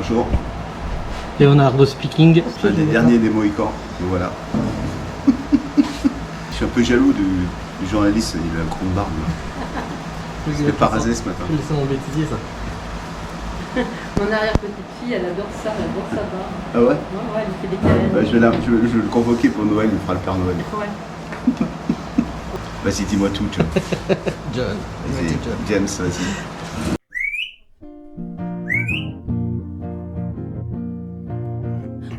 Bonjour. Leonardo speaking. Un des derniers des Mohicans, donc voilà. Je suis un peu jaloux du journaliste, il a un gros barbe. Je l'ai pas rasé ce matin. Je vais laisser mon bêtisier ça. Mon arrière-petite-fille, elle adore ça, elle adore sa barbe. Ah ouais? Ouais, elle fait des câlins. Je vais le convoquer pour Noël, il me fera le Père Noël. Ouais. Vas-y, dis-moi tout, John. John. Vas-y, James, vas-y.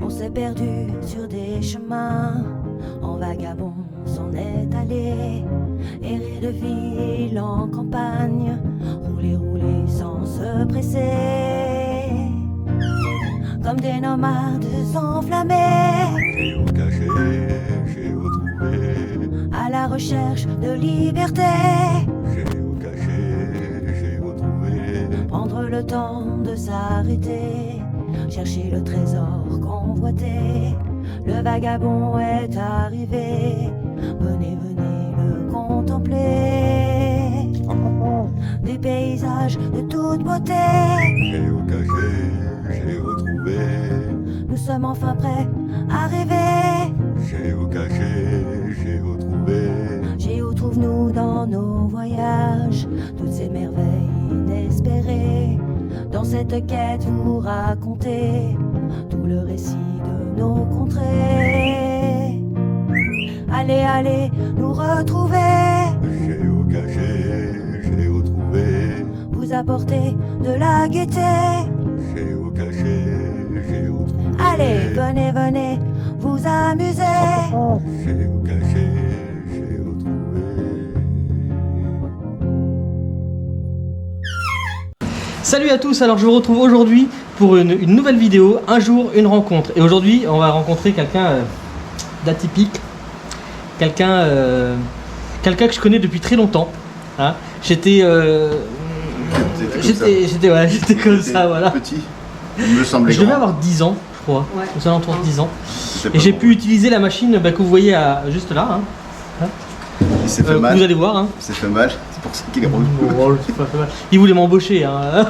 On s'est perdu sur des chemins, en vagabond s'en est allé, errer de ville en campagne, rouler, rouler sans se presser, comme des nomades enflammés, Géocaché, géotrouvé, à la recherche de liberté, géocaché, géotrouvé, prendre le temps de s'arrêter, chercher le trésor convoité. Le vagabond est arrivé, venez, venez le contempler. Des paysages de toute beauté, géocaché, géotrouvé, nous sommes enfin prêts à rêver. géocaché, géotrouvé, Géo trouve-nous dans nos voyages, toutes ces merveilles inespérées. Dans cette quête vous racontez tout le récit de nos contrées. Allez, allez, nous retrouver, géocaché, géotrouvé, vous apporter de la gaieté. géocaché, géotrouvé, Allez, venez, venez, vous amuser. géocaché, géotrouvé. Salut à tous, alors je vous retrouve aujourd'hui pour une nouvelle vidéo, un jour, une rencontre. Et aujourd'hui, on va rencontrer quelqu'un d'atypique, quelqu'un que je connais depuis très longtemps. Hein. J'étais comme ça, voilà. Petit, il me semblait Je devais grand. avoir 10 ans, je crois, Ouais. aux alentours de 10 ans. C'était pas Et j'ai bon. pu utiliser la machine que vous voyez juste là, hein, Il s'est fait que mal. vous allez voir. Hein. Il s'est fait mal, c'est pour ça qu'il est revenu. Oh, c'est pas mal. Il voulait m'embaucher. Hein.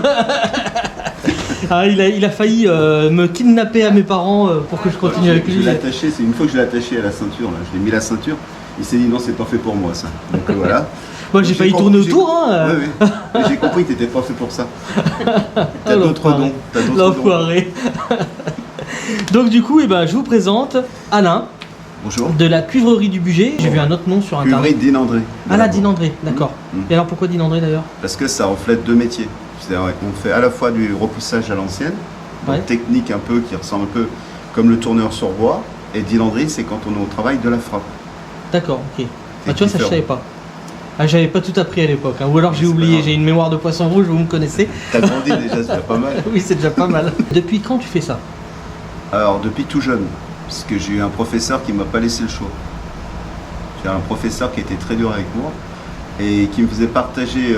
Ah, il a failli me kidnapper à mes parents pour que je continue avec Je lui. l'ai attaché, c'est une fois que je l'ai attaché à la ceinture, là, je l'ai mis la ceinture, il s'est dit non, c'est pas fait pour moi ça. Donc voilà. Moi j'ai failli tourner autour. Hein. Ouais, ouais. Mais j'ai compris que t'étais pas fait pour ça. T'as Ah, d'autres l'enfoiré. dons. T'as d'autres dons. L'enfoiré. Donc du coup, je vous présente Alain Bonjour. de la cuivrerie du budget. J'ai vu un autre nom sur internet. Cuivrerie Dean André. Ah là, Dean André, d'accord. Mmh. Et alors pourquoi Dean André d'ailleurs? Parce que ça reflète deux métiers. C'est-à-dire qu'on fait à la fois du repoussage à l'ancienne, donc Ouais. technique un peu qui ressemble un peu comme le tourneur sur bois, et Dean André, c'est quand on est au travail de la frappe. D'accord, ok. C'est Ah, tu vois, ça je différent. savais pas. Ah, j'avais pas tout appris à l'époque. Hein. Ou alors j'ai C'est oublié, pas grave. j'ai une mémoire de poisson rouge, vous me connaissez. T'as grandi déjà, c'est déjà pas mal. Oui, c'est déjà pas mal. Depuis quand tu fais ça? Alors depuis tout jeune, parce que j'ai eu un professeur qui m'a pas laissé le choix. J'ai un professeur qui était très dur avec moi et qui me faisait partager,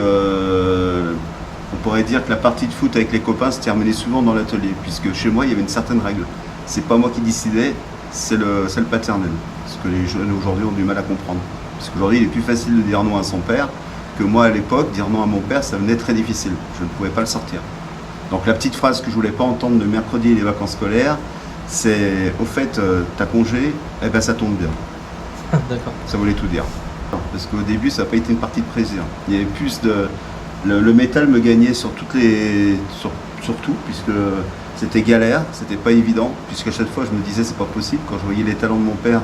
on pourrait dire que la partie de foot avec les copains se terminait souvent dans l'atelier, puisque chez moi il y avait une certaine règle. C'est pas moi qui décidais, c'est le paternel. Ce que les jeunes aujourd'hui ont du mal à comprendre. Parce qu'aujourd'hui il est plus facile de dire non à son père que moi à l'époque, dire non à mon père ça venait très difficile. Je ne pouvais pas le sortir. Donc la petite phrase que je voulais pas entendre le mercredi et les vacances scolaires, c'est au fait t'as congé, eh ben ça tombe bien. D'accord. Ça voulait tout dire. Parce qu'au début ça n'a pas été une partie de plaisir. Il y avait plus de. Le métal me gagnait sur toutes les. Sur tout, puisque c'était galère, c'était pas évident, puisqu'à chaque fois je me disais c'est pas possible quand je voyais les talents de mon père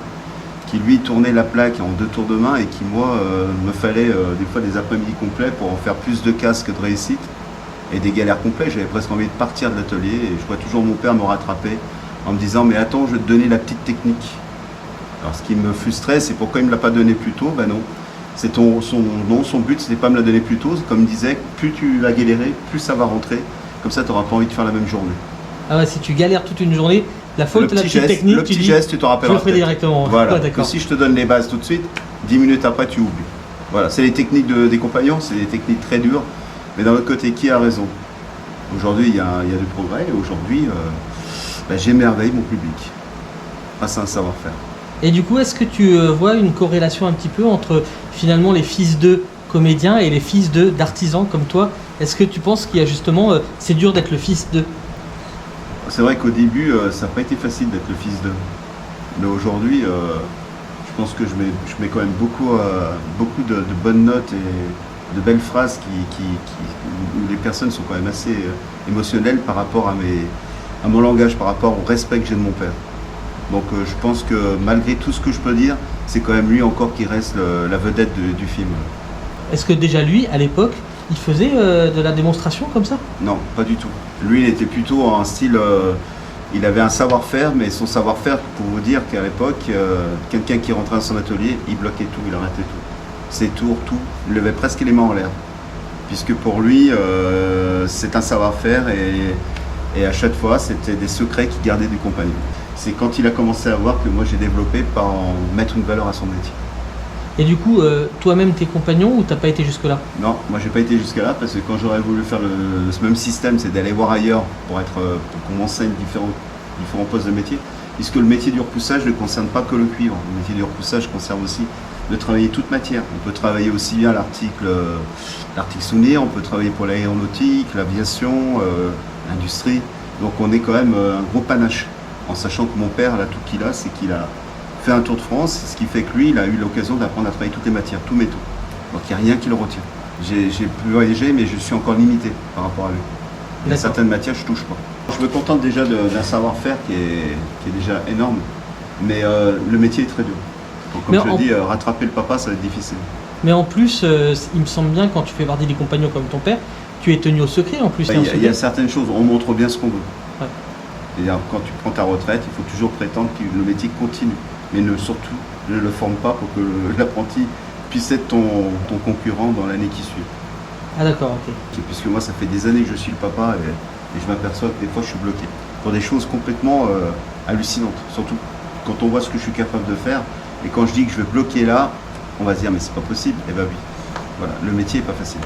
qui lui tournait la plaque en 2 tours de main et qui moi me fallait des fois des après-midi complets pour en faire plus de casques que de réussite et des galères complètes. J'avais presque envie de partir de l'atelier et je vois toujours mon père me rattraper en me disant mais attends, je vais te donner la petite technique. Alors ce qui me frustrait, c'est pourquoi il ne me l'a pas donné plus tôt. Ben non, c'est son but c'était pas me la donner plus tôt. Comme il disait, plus tu vas galérer, plus ça va rentrer. Comme ça, tu n'auras pas envie de faire la même journée. Ah ouais, si tu galères toute une journée, la faute de la petite geste, technique, le tu petit dis, geste, tu t'en je rappelleras. le ferai peut-être. directement. Voilà. Ouais, Que d'accord. si je te donne les bases tout de suite, 10 minutes après, tu oublies. Voilà, c'est les techniques des compagnons, c'est des techniques très dures. Mais d'un autre côté, qui a raison? Aujourd'hui, il y a du progrès. Et aujourd'hui, j'émerveille mon public. Ah, c'est un savoir-faire. Et du coup, est-ce que tu vois une corrélation un petit peu entre finalement les fils de comédiens et les fils d'artisans comme toi? Est-ce que tu penses qu'il y a justement, c'est dur d'être le fils de? C'est vrai qu'au début, ça n'a pas été facile d'être le fils d'eux. Mais aujourd'hui, je pense que je mets quand même beaucoup de bonnes notes et de belles phrases où les personnes sont quand même assez émotionnelles par rapport à mon langage, par rapport au respect que j'ai de mon père. Donc je pense que malgré tout ce que je peux dire, c'est quand même lui encore qui reste la vedette du film. Est-ce que déjà lui, à l'époque, il faisait de la démonstration comme ça? Non, pas du tout. Lui, il était plutôt en style... il avait un savoir-faire, mais son savoir-faire, pour vous dire qu'à l'époque, quelqu'un qui rentrait dans son atelier, il bloquait tout, il arrêtait tout. Ses tours, tout. Il levait presque les mains en l'air. Puisque pour lui, c'est un savoir-faire et à chaque fois, c'était des secrets qu'il gardait du compagnon. C'est quand il a commencé à voir que moi j'ai développé par en mettre une valeur à son métier. Et du coup, toi-même, tes compagnons ou t'as pas été jusque-là? Non, moi j'ai pas été jusqu'à là parce que quand j'aurais voulu faire ce même système, c'est d'aller voir ailleurs pour qu'on m'enseigne différents postes de métier. Puisque le métier du repoussage ne concerne pas que le cuivre. Le métier du repoussage concerne aussi de travailler toute matière. On peut travailler aussi bien l'article souvenir, on peut travailler pour l'aéronautique, l'aviation, l'industrie. Donc on est quand même un gros panache. En sachant que mon père, là, tout qu'il a, c'est qu'il a fait un tour de France, ce qui fait que lui, il a eu l'occasion d'apprendre à travailler toutes les matières, tous métaux. Donc il n'y a rien qui le retient. J'ai pu voyager, mais je suis encore limité par rapport à lui. Il y a certaines matières, je ne touche pas. Je me contente déjà d'un savoir-faire qui est déjà énorme, mais le métier est très dur. Donc, comme je dis, rattraper le papa, ça va être difficile. Mais en plus, il me semble bien, quand tu fais partie des compagnons comme ton père, tu es tenu au secret en plus. Il y a certaines choses, on montre bien ce qu'on veut. Ouais. C'est-à-dire, quand tu prends ta retraite, il faut toujours prétendre que le métier continue. Mais surtout, ne le forme pas pour que l'apprenti puisse être ton concurrent dans l'année qui suit. Ah d'accord, ok. Puisque moi, ça fait des années que je suis le papa et je m'aperçois que des fois, je suis bloqué. Pour des choses complètement hallucinantes. Surtout quand on voit ce que je suis capable de faire. Et quand je dis que je vais bloquer là, on va se dire, mais c'est pas possible. Eh ben oui. Voilà, le métier n'est pas facile.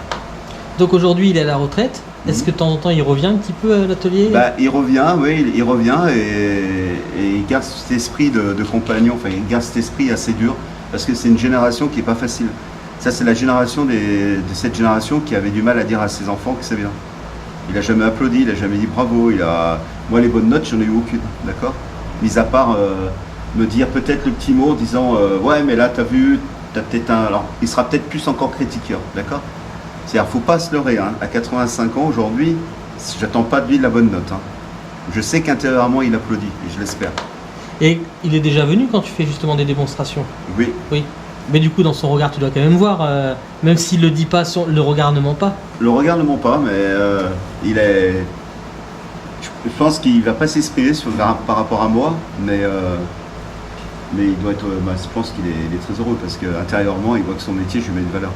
Donc aujourd'hui, il est à la retraite. Est-ce que de temps en temps, il revient un petit peu à l'atelier? Il revient, oui, il revient et il garde cet esprit de compagnon, enfin, il garde cet esprit assez dur, parce que c'est une génération qui n'est pas facile. Ça, c'est la génération de cette génération qui avait du mal à dire à ses enfants que c'est bien. Il n'a jamais applaudi, il n'a jamais dit bravo. Moi, les bonnes notes, j'en ai eu aucune, d'accord? Mis à part me dire peut-être le petit mot en disant ouais, mais là, t'as vu, t'as peut-être un... Alors, il sera peut-être plus encore critiqueur, d'accord? C'est-à-dire, faut pas se leurrer, hein. À 85 ans aujourd'hui, j'attends pas de lui de la bonne note. Hein. Je sais qu'intérieurement, il applaudit, et je l'espère. Et il est déjà venu quand tu fais justement des démonstrations? Oui. Oui. Mais du coup, dans son regard, tu dois quand même voir, même s'il le dit pas, le regard ne ment pas. Le regard ne ment pas, mais il est... Je pense qu'il va pas s'exprimer par rapport à moi, mais il doit être... je pense qu'il est très heureux, parce qu'intérieurement, il voit que son métier, je lui mets une valeur.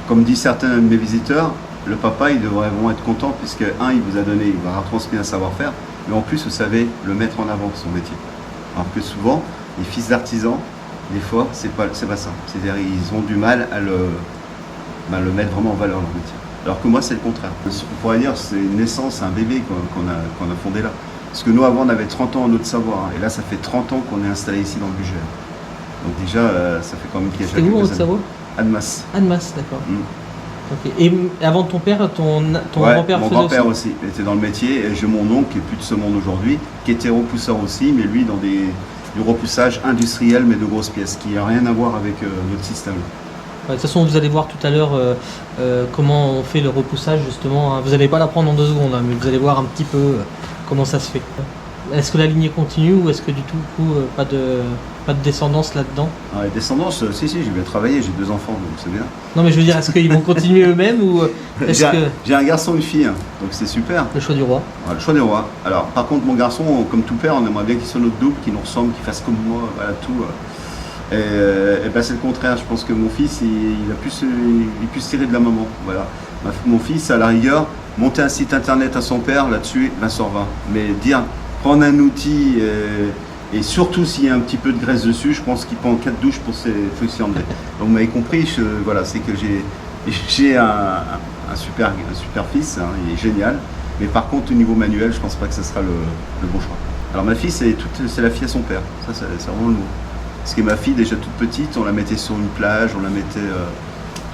Comme dit certains de mes visiteurs, le papa, il devrait vraiment être content puisque, il vous a donné, il va retransmettre un savoir-faire, mais en plus, vous savez le mettre en avant, son métier. Alors que souvent, les fils d'artisans, des fois, c'est pas ça. C'est-à-dire, ils ont du mal à le mettre vraiment en valeur, leur métier. Alors que moi, c'est le contraire. On pourrait dire, c'est une naissance, un bébé qu'on a fondé là. Parce que nous, avant, on avait 30 ans en notre savoir, et là, ça fait 30 ans qu'on est installé ici dans le budget. Donc déjà, ça fait quand même qu'il y a quelques années. C'est où, en Haute-Savoie ? Annemasse. Annemasse, d'accord. Okay. Et avant ton père, ton grand-père mon grand-père aussi était dans le métier. Et j'ai mon oncle qui est plus de ce monde aujourd'hui, qui était repousseur aussi, mais lui dans du repoussage industriel, mais de grosses pièces, qui n'a rien à voir avec notre système. De toute façon, vous allez voir tout à l'heure comment on fait le repoussage justement. Hein. Vous n'allez pas l'apprendre en 2 secondes, hein, mais vous allez voir un petit peu comment ça se fait. Est-ce que la lignée continue ou est-ce que du tout pas de descendance là-dedans? Descendance, si, j'ai bien travaillé, j'ai 2 enfants, donc c'est bien. Non mais je veux dire, est-ce qu'ils vont continuer eux-mêmes ou est-ce que... J'ai un garçon et une fille, hein, donc c'est super. Le choix du roi. Ouais, le choix du roi. Alors par contre, mon garçon, comme tout père, on aimerait bien qu'il soit notre double, qu'il nous ressemble, qu'il fasse comme moi, voilà tout. Et ben c'est le contraire, je pense que mon fils, il a pu se tirer de la maman. Voilà. Mon fils, à la rigueur, monter un site internet à son père, là-dessus, 20 sur 20. Mais prendre un outil et surtout s'il y a un petit peu de graisse dessus, je pense qu'il prend 4 douches pour s'effondrer. Donc vous m'avez compris, c'est que j'ai un super fils, hein, il est génial. Mais par contre au niveau manuel, je pense pas que ce sera le bon choix. Alors ma fille, c'est la fille à son père, ça c'est vraiment le mot. Parce que ma fille, déjà toute petite, on la mettait sur une plage, on la mettait...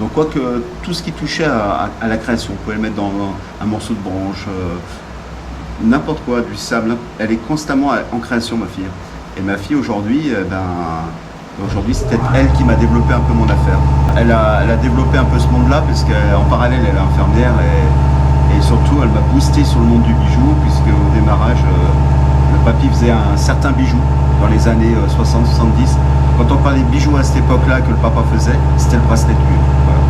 Donc quoi que tout ce qui touchait à la création, on pouvait le mettre dans un morceau de branche, n'importe quoi, du sable. Elle est constamment en création, ma fille. Et ma fille aujourd'hui, aujourd'hui c'est peut-être elle qui m'a développé un peu mon affaire. Elle a développé un peu ce monde-là parce qu'en parallèle elle est infirmière et surtout elle m'a boosté sur le monde du bijou puisque au démarrage le papy faisait un certain bijou dans les années 60-70. Quand on parlait de bijoux à cette époque-là que le papa faisait, c'était le bracelet de cuivre. Voilà.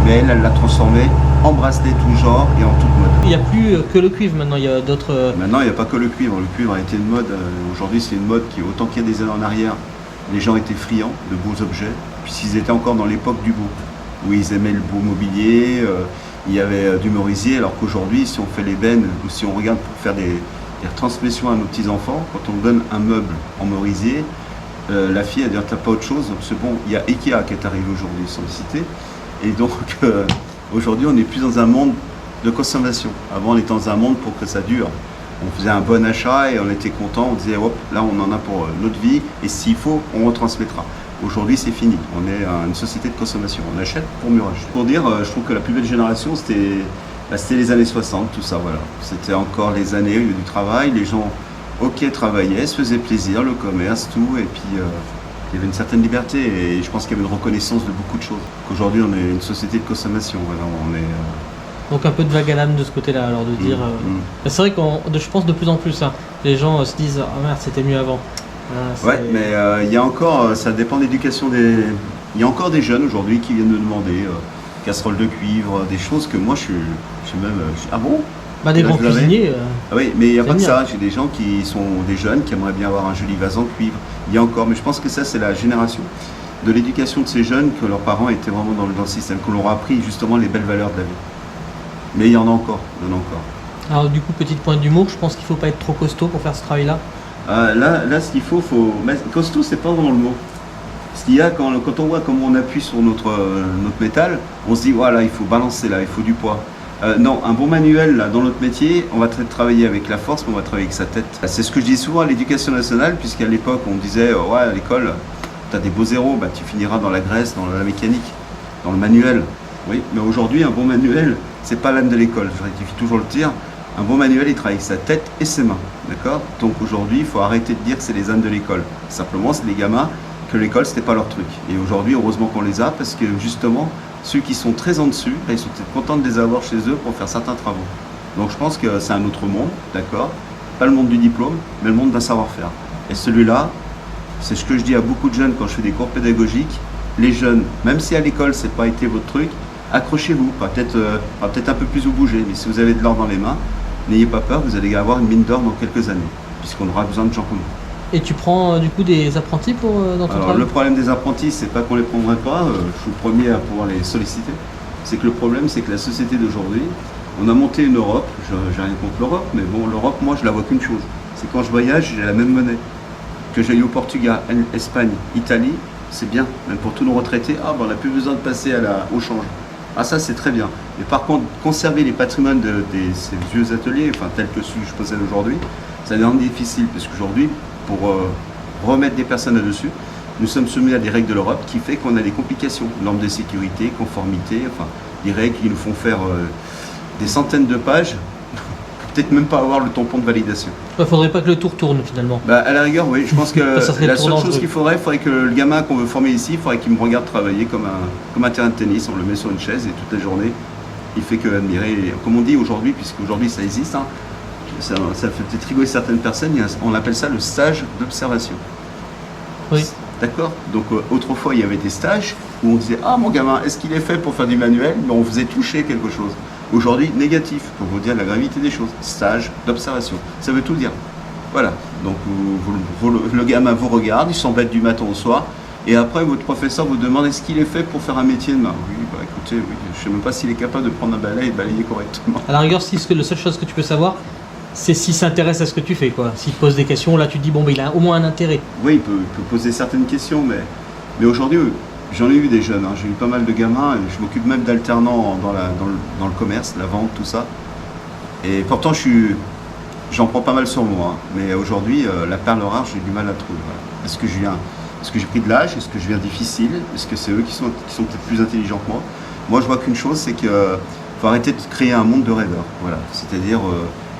Mais elle l'a transformé en bracelet tout genre et en toute mode. Il n'y a plus que le cuivre maintenant, il y a d'autres... Maintenant, il n'y a pas que le cuivre. Le cuivre a été une mode. Aujourd'hui, c'est une mode qui, autant qu'il y a des années en arrière, les gens étaient friands de beaux objets, puisqu'ils étaient encore dans l'époque du beau, où ils aimaient le beau mobilier, il y avait du merisier, alors qu'aujourd'hui, si on fait l'ébène, ou si on regarde pour faire des transmissions à nos petits-enfants, quand on donne un meuble en merisier, la fille, elle dit « t'as pas autre chose ?» Donc c'est bon, il y a Ikea qui est arrivé aujourd'hui, sans le citer, et donc aujourd'hui, on n'est plus dans un monde de consommation. Avant, on était dans un monde pour que ça dure. On faisait un bon achat et on était content, on disait hop, là on en a pour notre vie et s'il faut, on retransmettra. Aujourd'hui c'est fini, on est une société de consommation, on achète pour mieux racheter. Pour dire, je trouve que la plus belle génération c'était les années 60, tout ça, voilà. C'était encore les années où il y avait du travail, les gens travaillaient, se faisaient plaisir, le commerce, tout, et puis il y avait une certaine liberté et je pense qu'il y avait une reconnaissance de beaucoup de choses. Qu'aujourd'hui on est une société de consommation, voilà, on est... Donc un peu de vague à l'âme de ce côté-là, alors de dire... C'est vrai que je pense de plus en plus, hein, les gens se disent « Ah merde, c'était mieux avant ». Ouais, mais il y a encore, ça dépend de l'éducation des... Il y a encore des jeunes aujourd'hui qui viennent me demander casseroles de cuivre, des choses que moi je suis même... ah bon? Bah des grands cuisiniers... Ah oui, mais il n'y a pas que ça, j'ai des gens qui sont des jeunes qui aimeraient bien avoir un joli vase en cuivre. Il y a encore, mais je pense que ça c'est la génération de l'éducation de ces jeunes que leurs parents étaient vraiment dans le système, qu'on leur a appris justement les belles valeurs de la vie. Mais il y en a encore, Alors du coup, petite pointe d'humour, je pense qu'il ne faut pas être trop costaud pour faire ce travail-là. Là, ce qu'il faut... Costaud, c'est pas vraiment le mot. Ce qu'il y a, quand on voit comment on appuie sur notre métal, on se dit, voilà, il faut balancer là, il faut du poids. Non, un bon manuel, là, dans notre métier, on va travailler avec la force, mais on va travailler avec sa tête. C'est ce que je dis souvent à l'éducation nationale, puisqu'à l'époque, on disait, ouais, à l'école, tu as des beaux zéros, bah, tu finiras dans la graisse, dans la mécanique, dans le manuel. Oui, mais aujourd'hui, un bon manuel, c'est pas l'âme de l'école, je rectifie toujours le tir. Un bon manuel, il travaille avec sa tête et ses mains, d'accord? Donc aujourd'hui, il faut arrêter de dire que c'est les ânes de l'école. Simplement, c'est les gamins que l'école, c'était pas leur truc. Et aujourd'hui, heureusement qu'on les a, parce que justement, ceux qui sont très en dessus, ils sont contents de les avoir chez eux pour faire certains travaux. Donc je pense que c'est un autre monde, d'accord? Pas le monde du diplôme, mais le monde d'un savoir-faire. Et celui-là, c'est ce que je dis à beaucoup de jeunes quand je fais des cours pédagogiques. Les jeunes, même si à l'école, c'est pas été votre truc, accrochez-vous, peut-être un peu plus vous bouger, mais si vous avez de l'or dans les mains, n'ayez pas peur, vous allez avoir une mine d'or dans quelques années, puisqu'on aura besoin de gens comme vous. Et tu prends du coup des apprentis dans ton travail? Le problème des apprentis, c'est pas qu'on les prendrait pas, je suis le premier à pouvoir les solliciter. C'est que le problème, c'est que la société d'aujourd'hui, on a monté une Europe, j'ai rien contre l'Europe, mais bon, l'Europe, moi, je la vois qu'une chose, c'est quand je voyage, j'ai la même monnaie. Que j'aille au Portugal, Espagne, Italie, c'est bien, même pour tous nos retraités, on n'a plus besoin de passer au change. Ah ça c'est très bien. Mais par contre, conserver les patrimoines de ces vieux ateliers, enfin tels que ceux que je possède aujourd'hui, ça devient difficile parce qu'aujourd'hui, pour remettre des personnes là-dessus, nous sommes soumis à des règles de l'Europe qui fait qu'on a des complications, normes de sécurité, conformité, enfin des règles qui nous font faire des centaines de pages, peut-être même pas avoir le tampon de validation. Il faudrait pas que le tour tourne finalement. À la rigueur, oui. Je pense que la seule chose dangereux. qu'il faudrait que le gamin qu'on veut former ici, il faudrait qu'il me regarde travailler comme un terrain de tennis. On le met sur une chaise et toute la journée, il fait que admirer. Et, comme on dit aujourd'hui, puisqu'aujourd'hui ça existe, hein, ça fait peut-être rigoler certaines personnes, on appelle ça le stage d'observation. Oui. D'accord? Donc autrefois, il y avait des stages où on disait « Ah, mon gamin, est-ce qu'il est fait pour faire du manuel ?» Mais on faisait toucher quelque chose. Aujourd'hui, négatif, pour vous dire la gravité des choses. Stage d'observation. Ça veut tout dire. Voilà. Donc le gamin vous regarde, il s'embête du matin au soir, et après votre professeur vous demande est-ce qu'il est fait pour faire un métier de main? Oui, écoutez, oui, je ne sais même pas s'il est capable de prendre un balai et de balayer correctement. À la rigueur, la seule chose que tu peux savoir, c'est s'il s'intéresse à ce que tu fais, quoi. S'il te pose des questions, là tu te dis, bon, il a au moins un intérêt. Oui, il peut poser certaines questions, mais aujourd'hui, j'en ai eu des jeunes, hein. J'ai eu pas mal de gamins, et je m'occupe même d'alternants dans le commerce, la vente, tout ça. Et pourtant, j'en prends pas mal sur moi, hein. Mais aujourd'hui, la perle rare, j'ai du mal à trouver. Voilà. Est-ce que j'ai pris de l'âge? Est-ce que je viens difficile? Est-ce que c'est eux qui sont peut-être plus intelligents que moi? Moi, je vois qu'une chose, c'est qu'il faut arrêter de créer un monde de rêveurs. Voilà. C'est-à-dire,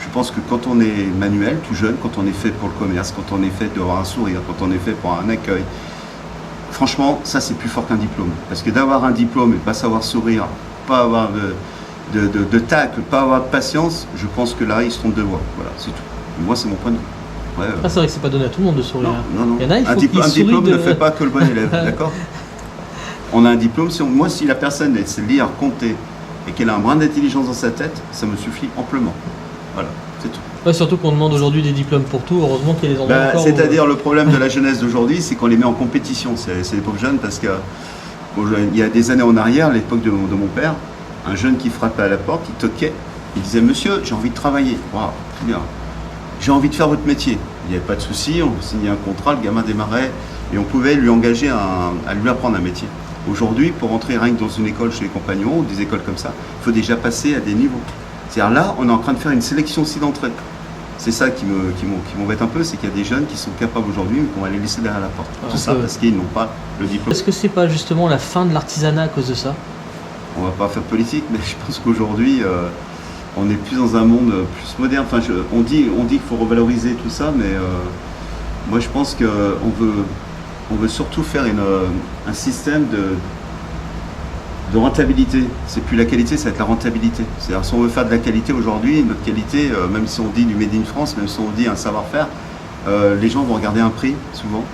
je pense que quand on est manuel, tout jeune, quand on est fait pour le commerce, quand on est fait d'avoir un sourire, quand on est fait pour un accueil, franchement, ça c'est plus fort qu'un diplôme. Parce que d'avoir un diplôme et pas savoir sourire, pas avoir de tact, pas avoir de patience, je pense que là, ils se trompent de voie. Voilà, c'est tout. Moi, c'est mon point de vue. Ouais, Ah, c'est vrai que c'est pas donné à tout le monde de sourire. non, non. Il y en a, il faut Un qu'ils diplôme sourient ne fait pas que le bon élève, d'accord? On a un diplôme, moi, si la personne sait lire, compter et qu'elle a un brin d'intelligence dans sa tête, ça me suffit amplement. Voilà, c'est tout. Ouais, surtout qu'on demande aujourd'hui des diplômes pour tout, heureusement qu'il y a les endroits encore. C'est-à-dire le problème de la jeunesse d'aujourd'hui, c'est qu'on les met en compétition, c'est les pauvres jeunes, parce que il y a des années en arrière, à l'époque de mon père, un jeune qui frappait à la porte, il toquait, il disait « Monsieur, j'ai envie de travailler. » Waouh, très bien. « J'ai envie de faire votre métier. » Il n'y avait pas de souci, on signait un contrat, le gamin démarrait et on pouvait lui engager à lui apprendre un métier. Aujourd'hui, pour entrer rien que dans une école chez les compagnons ou des écoles comme ça, il faut déjà passer à des niveaux. C'est-à-dire là, on est en train de faire une sélection aussi d'entrée. C'est ça qui m'embête un peu, c'est qu'il y a des jeunes qui sont capables aujourd'hui, mais qu'on va les laisser derrière la porte. Tout ça parce qu'ils n'ont pas le diplôme. Est-ce que c'est pas justement la fin de l'artisanat à cause de ça? On va pas faire de politique, mais je pense qu'aujourd'hui, on est plus dans un monde plus moderne. Enfin, on dit qu'il faut revaloriser tout ça, mais moi je pense qu'on veut surtout faire un système de rentabilité. C'est plus la qualité, ça va être la rentabilité. C'est-à-dire si on veut faire de la qualité aujourd'hui, notre qualité, même si on dit du Made in France, même si on dit un savoir-faire, les gens vont regarder un prix souvent,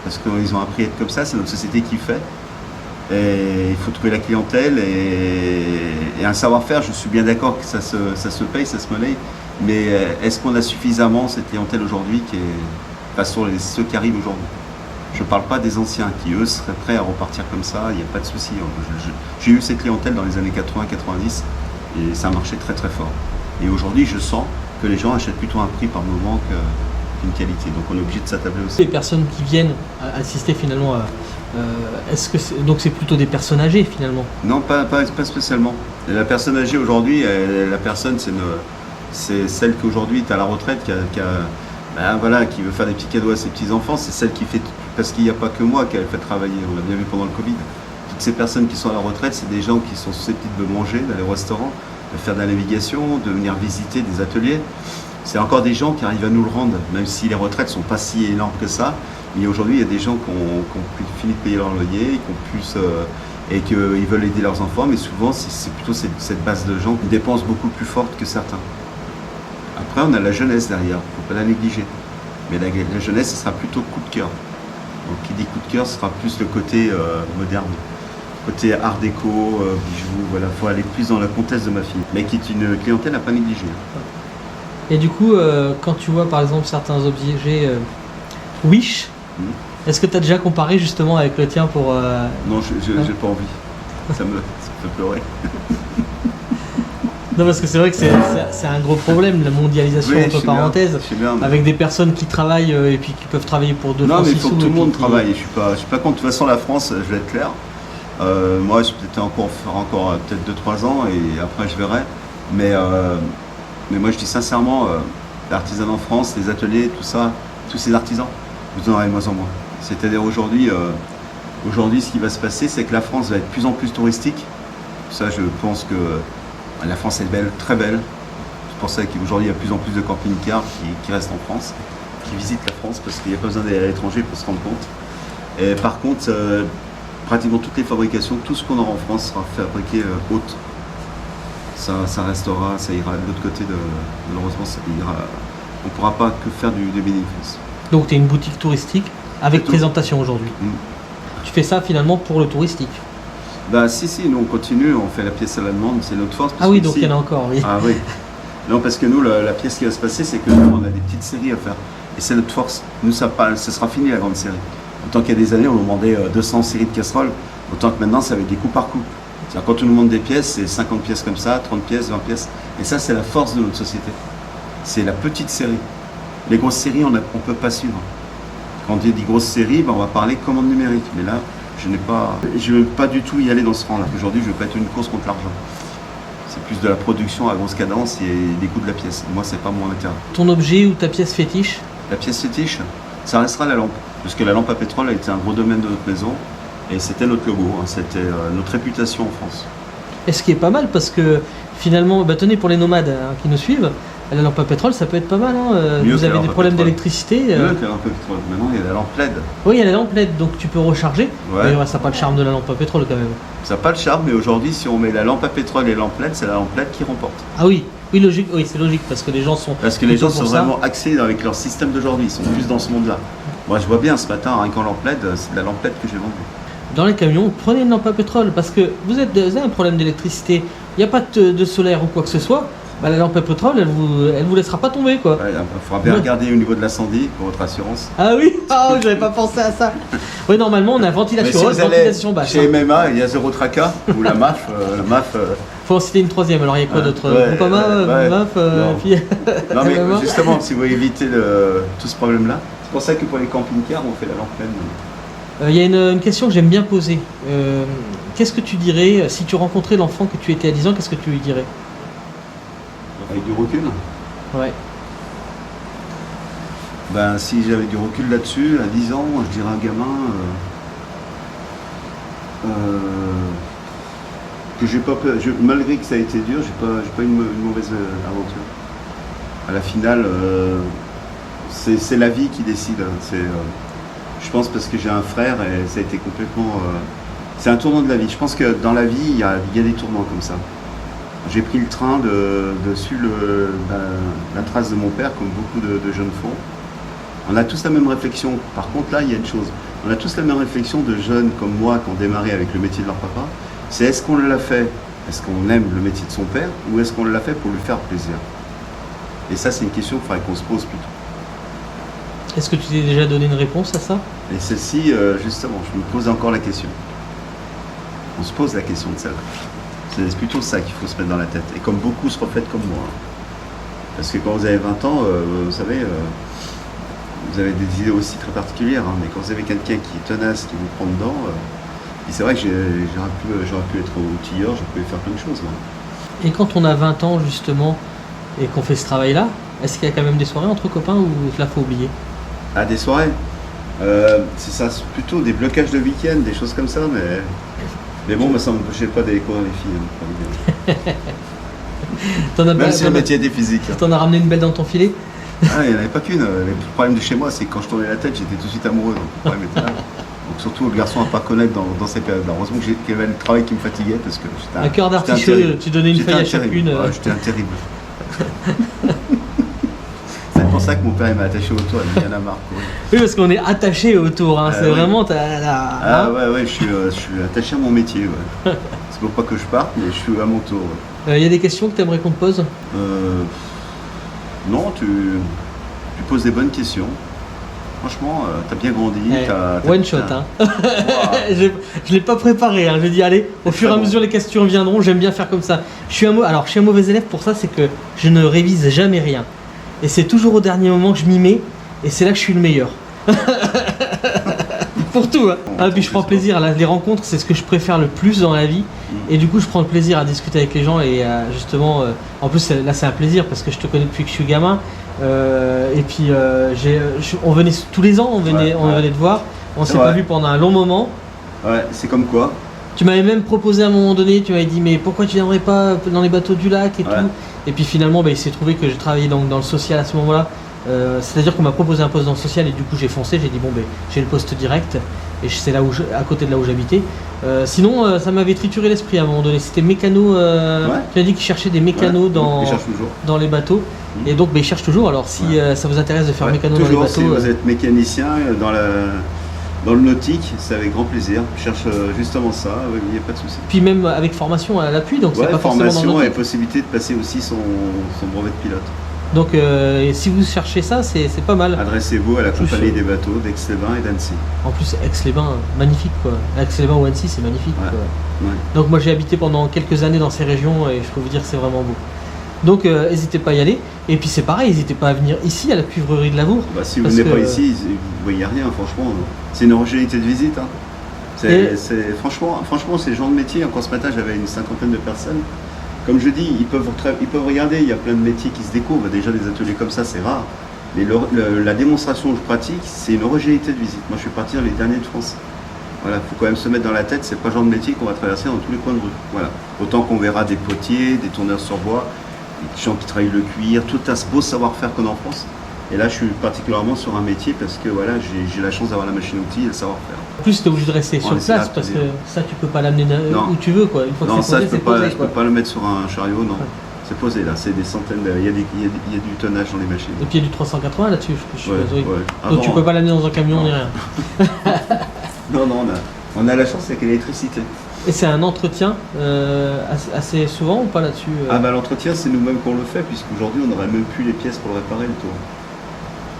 parce qu'ils ont appris à être comme ça, c'est notre société qui fait. Et il faut trouver la clientèle et un savoir-faire, je suis bien d'accord que ça se paye, ça se monnaie, mais est-ce qu'on a suffisamment cette clientèle aujourd'hui sur ceux qui arrivent aujourd'hui? Je ne parle pas des anciens qui, eux, seraient prêts à repartir comme ça, il n'y a pas de souci. J'ai eu cette clientèle dans les années 80-90 et ça marchait très très fort. Et aujourd'hui, je sens que les gens achètent plutôt un prix par moment qu'une qualité. Donc on est obligé de s'attabler aussi. Les personnes qui viennent assister finalement donc c'est plutôt des personnes âgées finalement? Non, pas spécialement. La personne âgée aujourd'hui, c'est celle qui aujourd'hui est à la retraite, qui veut faire des petits cadeaux à ses petits-enfants. C'est celle qui fait, parce qu'il n'y a pas que moi qu'elle fait travailler, on l'a bien vu pendant le Covid. Toutes ces personnes qui sont à la retraite, c'est des gens qui sont susceptibles de manger, d'aller au restaurant, de faire de la navigation, de venir visiter des ateliers. C'est encore des gens qui arrivent à nous le rendre, même si les retraites ne sont pas si énormes que ça. Mais aujourd'hui, il y a des gens qui ont fini de payer leur loyer, et qu'ils veulent aider leurs enfants, mais souvent, c'est plutôt cette base de gens qui dépensent beaucoup plus forte que certains. Après, on a la jeunesse derrière, il ne faut pas la négliger. Mais la jeunesse, ce sera plutôt coup de cœur. Donc, qui dit coup de cœur, ce sera plus le côté moderne, côté art déco, bijoux, voilà. Il faut aller plus dans la comtesse de ma fille, mais qui est une clientèle à ne pas négliger. Et du coup, quand tu vois par exemple certains objets Wish, est-ce que tu as déjà comparé justement avec le tien pour... Non, j'ai pas envie. Ça me fait pleurer. Non, parce que c'est vrai que c'est un gros problème, la mondialisation, Oui, entre parenthèses, bien, avec des personnes qui travaillent et puis qui peuvent travailler pour 2 Non, francs mais 6 il faut sous, que tout le et monde puis travaille. Je suis pas contre. De toute façon, la France, je vais être clair. Moi, je vais peut-être encore peut-être 2-3 ans et après, je verrai. Mais moi, je dis sincèrement, l'artisanat en France, les ateliers, tout ça, tous ces artisans, vous en aurez de moins en moins. C'est-à-dire aujourd'hui, ce qui va se passer, c'est que la France va être de plus en plus touristique. Ça, je pense que la France est belle, très belle. C'est pour ça qu'aujourd'hui, il y a de plus en plus de camping-cars qui restent en France, qui visitent la France, parce qu'il n'y a pas besoin d'aller à l'étranger pour se rendre compte. Et par contre, pratiquement toutes les fabrications, tout ce qu'on aura en France sera fabriqué haute. Ça restera, ça ira de l'autre côté malheureusement, on ne pourra pas que faire du Made in France. Donc tu es une boutique touristique avec présentation aujourd'hui. Tu fais ça finalement pour le touristique? Bah si, nous on continue, on fait la pièce à la demande, c'est notre force. Ah oui, donc il y en a encore, oui. Ah oui. Non, parce que nous, la pièce qui va se passer, c'est que nous, on a des petites séries à faire. Et c'est notre force. Nous, ça sera fini la grande série. Autant qu'il y a des années, on nous demandait 200 séries de casseroles, autant que maintenant, ça va être des coups par coup. C'est-à-dire quand on nous demande des pièces, c'est 50 pièces comme ça, 30 pièces, 20 pièces. Et ça, c'est la force de notre société. C'est la petite série. Les grosses séries, on ne peut pas suivre. Quand on dit grosses séries, on va parler commande numérique. Mais là, je ne veux pas du tout y aller dans ce rang-là. Aujourd'hui, je ne veux pas être une course contre l'argent. C'est plus de la production à grosse cadence et des coûts de la pièce. Moi, c'est pas mon intérêt. Ton objet ou ta pièce fétiche? La pièce fétiche, ça restera la lampe. Parce que la lampe à pétrole a été un gros domaine de notre maison. Et c'était notre logo, c'était notre réputation en France. Et ce qui est pas mal parce que finalement, tenez pour les nomades qui nous suivent, La lampe à pétrole, ça peut être pas mal. Hein. Mieux Vous que la avez lampe des à problèmes pétrole. d'électricité. Mieux que la lampe à pétrole. Maintenant, il y a la lampe LED. Oui, il y a la lampe LED, donc tu peux recharger. Ouais. Mais ça n'a pas le charme de la lampe à pétrole quand même. Ça n'a pas le charme, mais aujourd'hui, si on met la lampe à pétrole et la lampe LED, c'est la lampe LED qui remporte. Ah oui, oui, logique, oui, c'est logique parce que les gens sont. Parce que les gens plutôt sont pour ça. vraiment axés avec leur système d'aujourd'hui. Ils sont plus dans ce monde-là. Moi, je vois bien ce matin, rien qu'en lampe LED, c'est de la lampe LED que j'ai vendue. Dans les camions, prenez une lampe à pétrole parce que vous avez un problème d'électricité, il n'y a pas de solaire ou quoi que ce soit, bah, la lampe à pétrole, elle vous laissera pas tomber quoi. Ouais, il faudra bien Ouais. regarder au niveau de l'incendie pour votre assurance. Ah oui, ah, j'avais pas pensé à ça. Oui, normalement on a Mais ventilation si haute, vous allez ventilation basse. chez Hein. MMA, il y a Zero Traca ou la MAF. La MAF Faut en citer une troisième, alors il y a quoi d'autre Ouais, Groupama, ouais, MAF, non. puis non mais MMA. justement, si vous voulez éviter tout ce problème-là, c'est pour ça que pour les camping-cars, on fait la lampe LED. Il y a une question que j'aime bien poser. Qu'est-ce que tu dirais si tu rencontrais l'enfant que tu étais à 10 ans, qu'est-ce que tu lui dirais? Avec du recul. Ouais. Ben, si j'avais du recul là-dessus, à 10 ans, je dirais à un gamin que j'ai pas peur, malgré que ça a été dur, j'ai pas eu une mauvaise aventure. À la finale, c'est la vie qui décide. Je pense parce que j'ai un frère et ça a été complètement. C'est un tournant de la vie. Je pense que dans la vie, il y a des tournants comme ça. J'ai pris le train de suivre la trace de mon père, comme beaucoup de jeunes font. On a tous la même réflexion. Par contre, là, il y a une chose. On a tous la même réflexion de jeunes comme moi qui ont démarré avec le métier de leur papa. C'est est-ce qu'on l'a fait, est-ce qu'on aime le métier de son père, ou est-ce qu'on l'a fait pour lui faire plaisir? Et ça, c'est une question qu'il faudrait qu'on se pose plutôt. Est-ce que tu t'es déjà donné une réponse à ça? Et celle-ci, justement, je me pose encore la question. On se pose la question de celle-là. C'est plutôt ça qu'il faut se mettre dans la tête. Et comme beaucoup se reflètent comme moi. Parce que quand vous avez 20 ans, vous savez, vous avez des idées aussi très particulières. Mais quand vous avez quelqu'un qui est tenace, qui vous prend dedans, et c'est vrai que j'aurais pu être outilleur, j'aurais pu faire plein de choses. Moi. Et quand on a 20 ans justement et qu'on fait ce travail-là, est-ce qu'il y a quand même des soirées entre copains ou là faut oublier? Ah, des soirées c'est ça, c'est plutôt des blocages de week-end, des choses comme ça, mais bon, ça ne m'empêchait pas d'aller courir les filles. T'en as, Même si le métier était physique. t'en as ramené une belle dans ton filet? Ah, il n'y en avait pas qu'une. Le problème de chez moi, c'est que quand je tournais la tête, j'étais tout de suite amoureux. Donc, le problème était là. Donc surtout, le garçon à pas connaître dans ces périodes-là. Heureusement qu'il y avait le travail qui me fatiguait parce que j'étais Un cœur j'étais d'artichaut, terrible. tu donnais une J'étais feuille à un terrible. chacune. Ouais, j'étais un terrible. C'est pour ça que mon père il m'a attaché au toit, il y en a marre. Quoi. Oui, parce qu'on est attaché autour, hein. C'est oui. vraiment Ah ouais, je suis attaché à mon métier. Ouais. C'est pour pas que je parte, mais je suis à mon tour. Ouais. y a des questions que tu aimerais qu'on te pose? Non, tu poses des bonnes questions. Franchement, t'as bien grandi. One shot, hein. Je l'ai pas préparé, hein. Je dis allez, au fur et à mesure les questions viendront, j'aime bien faire comme ça. Je suis un mauvais élève pour ça, c'est que je ne révise jamais rien. Et c'est toujours au dernier moment que je m'y mets, et c'est là que je suis le meilleur. Pour tout, hein. Ah, puis je prends plaisir, les rencontres, c'est ce que je préfère le plus dans la vie. Et du coup, je prends le plaisir à discuter avec les gens et justement, en plus là c'est un plaisir parce que je te connais depuis que je suis gamin. Et puis on venait tous les ans, on venait te voir. On s'est pas vu pendant un long moment. Ouais, c'est comme quoi. Tu m'avais même proposé à un moment donné, tu m'avais dit mais pourquoi tu viendrais pas dans les bateaux du lac et tout. Et puis finalement, il s'est trouvé que j'ai travaillé dans le social à ce moment-là. C'est-à-dire qu'on m'a proposé un poste dans le social et du coup j'ai foncé, j'ai dit bon j'ai le poste direct et c'est là où à côté de là où j'habitais. Sinon ça m'avait trituré l'esprit à un moment donné, c'était mécano, tu as dit qu'ils cherchaient des mécanos dans les bateaux et donc ils cherchent toujours, alors si ça vous intéresse de faire mécano dans les bateaux. Si vous êtes mécanicien dans le nautique, c'est avec grand plaisir, je cherche justement ça, il n'y a pas de souci. Puis même avec formation à l'appui, donc c'est pas forcément dans le formation et nautique. possibilité de passer aussi son brevet de pilote. Donc si vous cherchez ça, c'est pas mal. Adressez-vous à la compagnie des bateaux d'Aix-les-Bains et d'Annecy. En plus, Aix-les-Bains, magnifique quoi. Aix-les-Bains ou Annecy, c'est magnifique. Ouais. Quoi. Ouais. Donc moi j'ai habité pendant quelques années dans ces régions et je peux vous dire que c'est vraiment beau. Donc n'hésitez pas à y aller. Et puis c'est pareil, n'hésitez pas à venir ici à la cuivrerie de Lavour. Bah, si vous venez pas ici, vous voyez rien, franchement. C'est une originalité de visite. Hein. Franchement, c'est le genre de métier. Encore ce matin, j'avais une cinquantaine de personnes. Comme je dis, ils peuvent regarder, il y a plein de métiers qui se découvrent. Déjà, des ateliers comme ça, c'est rare. Mais la démonstration que je pratique, c'est une originalité de visite. Moi, je fais partie les derniers de France. Voilà, il faut quand même se mettre dans la tête, c'est pas le genre de métier qu'on va traverser dans tous les coins de rue. Voilà. Autant qu'on verra des potiers, des tourneurs sur bois, des gens qui travaillent le cuir, tout un beau savoir-faire qu'on a en France. Et là, je suis particulièrement sur un métier parce que voilà, j'ai la chance d'avoir la machine outil et le savoir-faire. En plus, tu es obligé de rester sur essaiera place de parce que poser. ça, tu peux pas l'amener Non. où tu veux, quoi. Une fois Non, que c'est ça, posé, je peux c'est pas, posé, je quoi. peux pas le mettre sur un chariot, non. Ouais. C'est posé là, c'est des centaines, il y a du tonnage dans les machines. Et puis il y a du 380 là-dessus, je Ouais, suppose, oui. ouais. Donc tu Avant- peux pas l'amener dans un camion Non. ni rien. Non, non, on a la chance avec l'électricité. Et c'est un entretien assez souvent ou pas là-dessus Ah bah l'entretien, c'est nous-mêmes qu'on le fait, puisqu'aujourd'hui, on n'aurait même plus les pièces pour le réparer, le tour.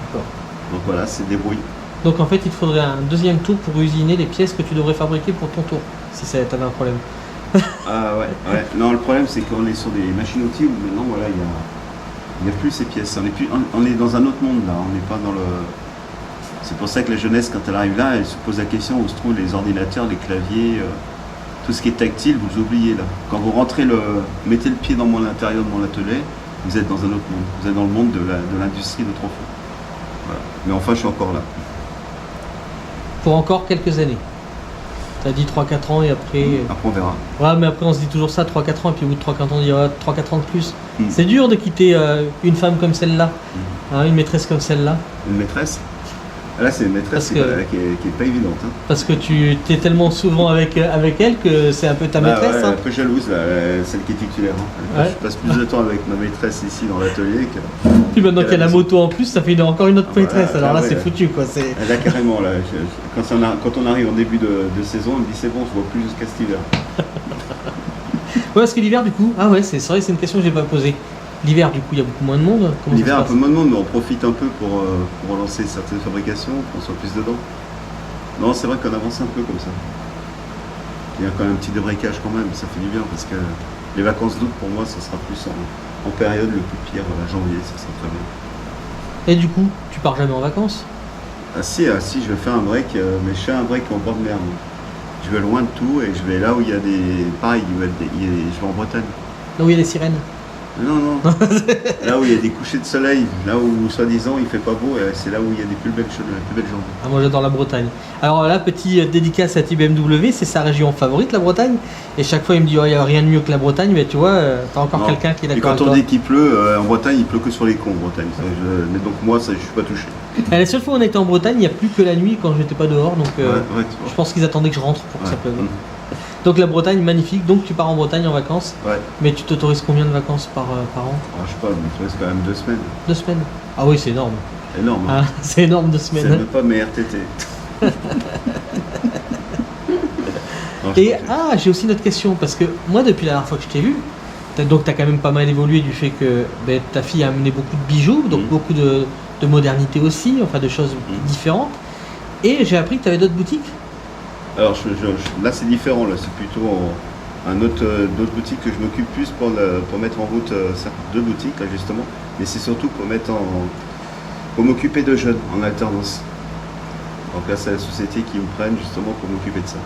D'accord. Donc voilà, c'est débrouille. Donc en fait, il te faudrait un deuxième tour pour usiner les pièces que tu devrais fabriquer pour ton tour, si t'avais un problème. Ah ouais, ouais. Non, le problème, c'est qu'on est sur des machines-outils où maintenant, voilà, il n'y a plus ces pièces. On est dans un autre monde, là. On n'est pas dans le... C'est pour ça que la jeunesse, quand elle arrive là, elle se pose la question où se trouvent les ordinateurs, les claviers, tout ce qui est tactile, vous oubliez, là. Quand vous rentrez, mettez le pied dans l'intérieur de mon atelier, vous êtes dans un autre monde. Vous êtes dans le monde de l'industrie de Trofo. Voilà. Mais enfin, je suis encore là. Pour encore quelques années. T'as dit 3-4 ans et après... Après, on verra. Ouais, mais après on se dit toujours ça, 3-4 ans, et puis au bout de 3-4 ans, on dit 3-4 ans de plus. Mm. C'est dur de quitter une femme comme celle-là, hein, une maîtresse comme celle-là, Une maîtresse. Là, c'est une maîtresse Parce qui que- est pas évidente. Hein. parce que tu t'es tellement souvent avec elle que c'est un peu ta Ah maîtresse. ouais, Hein. un peu jalouse, là, celle qui est titulaire. Hein. Ouais. Je passe plus de temps avec ma maîtresse ici dans l'atelier que... Puis maintenant qu'elle qu'il y a la a raison. moto en plus, ça fait encore une autre Ah, maîtresse. voilà, Alors là, ah c'est ouais. foutu, quoi. C'est... Là, carrément, là, quand on arrive en début de saison, elle me dit c'est bon, je vois plus jusqu'à cet hiver. Ouais, parce que l'hiver, du coup, ah ouais, c'est vrai, c'est une question que j'ai pas posée. L'hiver, du coup, il y a beaucoup moins de monde. Comment L'hiver, ça un se peu passe moins de monde, mais on profite un peu pour relancer certaines fabrications, qu'on soit plus dedans. Non, c'est vrai qu'on avance un peu comme ça. Il y a quand même un petit débrayage quand même, ça fait du bien, parce que les vacances d'août, pour moi, ça sera plus en période le plus pire, janvier, ça sera très bien. Et du coup, tu pars jamais en vacances? Ah si, je vais faire un break, mais je fais un break en bord de mer. moi. Je vais loin de tout et je vais là où il y a des... Pareil, je vais en Bretagne. Là où il y a les sirènes. Non, non. Là où il y a des couchers de soleil, là où soi-disant il fait pas beau, et c'est là où il y a des plus belles journées. Ah, moi j'adore la Bretagne. Alors là, petit dédicace à TBMW, c'est sa région favorite, la Bretagne. Et chaque fois il me dit, oh, il n'y a rien de mieux que la Bretagne, mais tu vois, t'as encore Non. quelqu'un qui est Et d'accord quand avec on toi. dit qu'il pleut, en Bretagne, il pleut que sur les cons en Bretagne. Ça, mais donc moi, ça, je suis pas touché. Et la seule fois où on était en Bretagne, il n'y a plus que la nuit quand j'étais pas dehors, donc Ouais, tu vois. je pense qu'ils attendaient que je rentre pour que ça Ouais. pleuve. Donc la Bretagne, magnifique. Donc tu pars en Bretagne en vacances, Ouais. mais tu t'autorises combien de vacances par an? Alors, je sais pas, mais tu vois, c'est quand même 2 semaines. 2 semaines. Ah oui, c'est énorme. Énorme. Hein. Ah, c'est énorme 2 C'est semaines. même pas mes RTT. Non, je Et continue. j'ai aussi une autre question, parce que moi, depuis la dernière fois que je t'ai vu, t'as quand même pas mal évolué du fait que ta fille a amené beaucoup de bijoux, donc Mhm. beaucoup de modernité aussi, enfin de choses différentes. Et j'ai appris que tu avais d'autres boutiques. Alors là c'est différent, là c'est plutôt d'autres boutiques que je m'occupe plus pour mettre en route deux boutiques là justement, mais c'est surtout pour m'occuper de jeunes en alternance. Donc là c'est la société qui me prenne justement pour m'occuper de ça.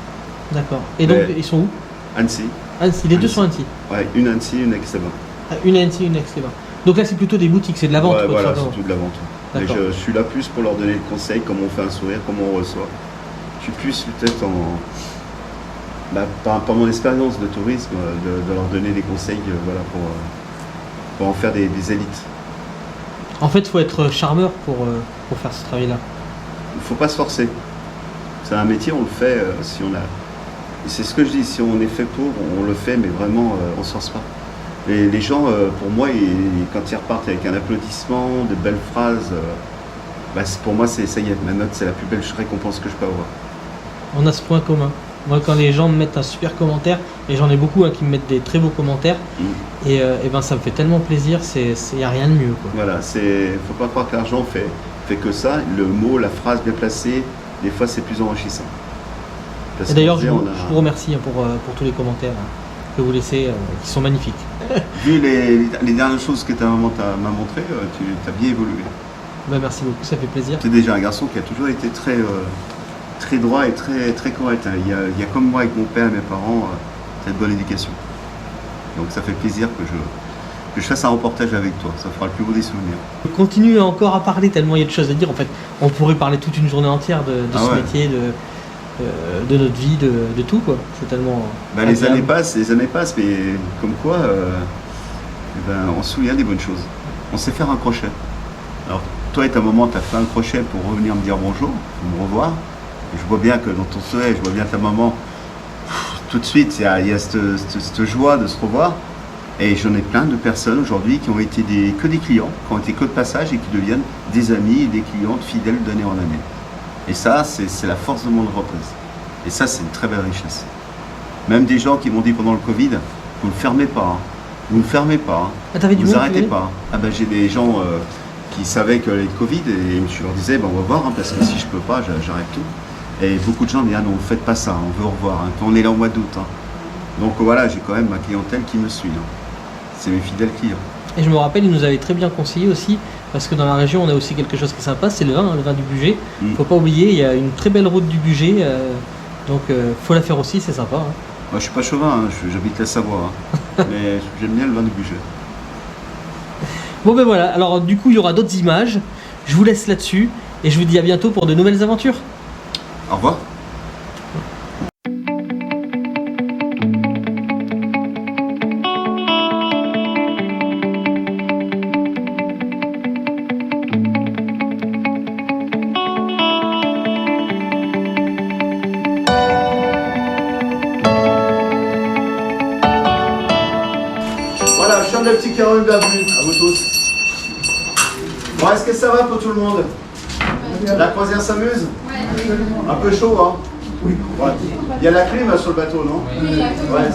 D'accord. Et donc Mais- ils sont où? Annecy, Annecy, les deux Annecy. sont Annecy. ouais, une Annecy, une Aix-les-Bains. Ah, une à Annecy, une à Aix-les-Bains. Donc là c'est plutôt des boutiques, c'est de la vente. Ouais, quoi, voilà, tout simplement. c'est tout de la vente. Et D'accord. je suis là plus pour leur donner le conseil, comment on fait un sourire, comment on reçoit. Je suis plus peut-être par mon expérience de tourisme, de leur donner des conseils voilà, pour en faire des élites. En fait, il faut être charmeur pour faire ce travail-là. Il ne faut pas se forcer. C'est un métier, on le fait si on a... Et c'est ce que je dis, si on est fait pour, on le fait, mais vraiment, on ne se force pas. Et les gens, pour moi, quand ils repartent avec un applaudissement, de belles phrases, pour moi, ça y est, ma note, c'est la plus belle récompense que je peux avoir. On a ce point commun. Moi, quand les gens me mettent un super commentaire, et j'en ai beaucoup qui me mettent des très beaux commentaires, et ben ça me fait tellement plaisir, il n'y a rien de mieux, quoi. Voilà, faut pas croire que l'argent fait que ça. Le mot, la phrase bien placée, des fois, c'est plus enrichissant. Parce Et d'ailleurs, qu'on je sait, vous remercie pour tous les commentaires que vous laissez, qui sont magnifiques. Vu les dernières choses que ta maman m'a montrées, tu as bien évolué. Ben, merci beaucoup, ça fait plaisir. C'est déjà un garçon qui a toujours été très droit et très correct. Hein. Il y a comme moi avec mon père et mes parents, cette bonne éducation. Donc ça fait plaisir que je fasse un reportage avec toi. Ça fera le plus beau des souvenirs. Je continue encore à parler tellement il y a de choses à dire. En fait, on pourrait parler toute une journée entière de Ah ce ouais. métier, de notre vie, de tout, quoi. C'est tellement. Les agréable. années passent, mais comme quoi, eh ben, on se souvient des bonnes choses. On sait faire un crochet. Alors, toi, à un moment, tu as fait un crochet pour revenir me dire bonjour, pour me revoir. Et je vois bien que dans ton souhait, je vois bien ta maman. Tout de suite, il y a cette joie de se revoir. Et j'en ai plein de personnes aujourd'hui qui ont été que des clients, qui ont été que de passage et qui deviennent des amis et des clientes fidèles d'année en année. Et ça, c'est la force de mon entreprise. Et ça, c'est une très belle richesse. Même des gens qui m'ont dit pendant le Covid, vous ne fermez pas, hein. Vous ne fermez pas, hein. Ah, t'avais du Vous monde, n'arrêtez tu pas. Ah ben, j'ai des gens qui savaient que les Covid et je leur disais, ben, on va voir, hein, parce que si je peux pas, j'arrête tout. Et beaucoup de gens me disent, ah non, faites pas ça, on veut revoir, hein. On est là au mois d'août. Hein. Donc voilà, j'ai quand même ma clientèle qui me suit. Hein. C'est mes fidèles clients. Et je me rappelle, il nous avait très bien conseillé aussi, parce que dans la région, on a aussi quelque chose qui est sympa, c'est le vin du Bugey. Faut pas oublier, il y a une très belle route du Bugey, donc faut la faire aussi, c'est sympa. Hein. Moi, je suis pas chauvin, hein, j'habite la Savoie, hein. Mais j'aime bien le vin du Bugey. Bon ben voilà, alors du coup, il y aura d'autres images. Je vous laisse là-dessus, et je vous dis à bientôt pour de nouvelles aventures. Au revoir. Voilà, chambre de petit Carole, bienvenue à vous tous. Bon, est-ce que ça va pour tout le monde? La croisière s'amuse? Un peu chaud, hein? Oui. Ouais. Il y a la clim sur le bateau, non? Ouais,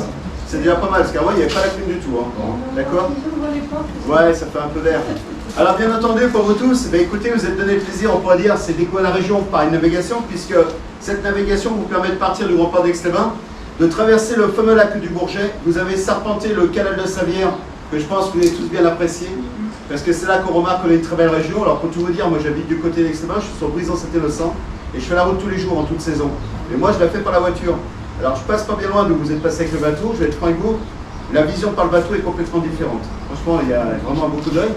c'est déjà pas mal, parce qu'avant il n'y avait pas la clim du tout, hein. D'accord? Ouais, ça fait un peu d'air. Alors bien entendu, pour vous tous, écoutez, vous êtes donné le plaisir, on pourrait dire, c'est découvrir la région par une navigation, puisque cette navigation vous permet de partir du Grand Port d'Aix-les-Bains, de traverser le fameux lac du Bourget. Vous avez serpenté le canal de Savière, que je pense que vous avez tous bien apprécié, parce que c'est là qu'on remarque qu'on est une très belle région. Alors pour tout vous dire, moi j'habite du côté d'Aix-les-Bains, je suis sur Brison-Saint-Innocent, et je fais la route tous les jours en toute saison. Et moi je la fais par la voiture. Alors je passe pas bien loin d'où vous êtes passé avec le bateau, je vais être franc avec vous, la vision par le bateau est complètement différente. Franchement, il y a vraiment beaucoup d'œil.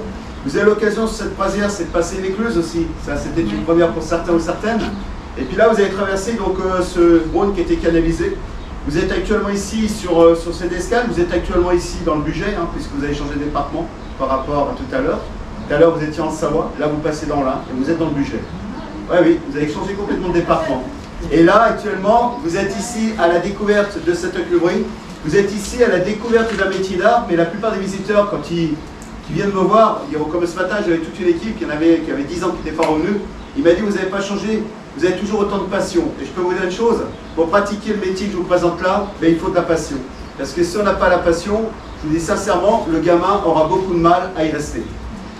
Vous avez l'occasion sur cette croisière, c'est de passer l'écluse aussi. Ça, c'était une première pour certains ou certaines. Et puis là, vous avez traversé donc, ce Rhône qui était canalisé. Vous êtes actuellement ici sur cette escale, vous êtes actuellement ici dans le Bugey, hein, puisque vous avez changé de département par rapport à tout à l'heure. Tout à l'heure, vous étiez en Savoie, là, vous passez dans l'Ain et vous êtes dans le Bugey. Oui, oui, vous avez changé complètement de département. Et là, actuellement, vous êtes ici à la découverte de cette cuverie. Vous êtes ici à la découverte d'un métier d'art, mais la plupart des visiteurs, quand ils viennent me voir, comme ce matin, j'avais toute une équipe qui avait 10 ans qui n'était pas revenue. Il m'a dit, vous n'avez pas changé, vous avez toujours autant de passion. Et je peux vous dire une chose, pour pratiquer le métier que je vous présente là, il faut de la passion. Parce que si on n'a pas la passion, je vous dis sincèrement, le gamin aura beaucoup de mal à y rester.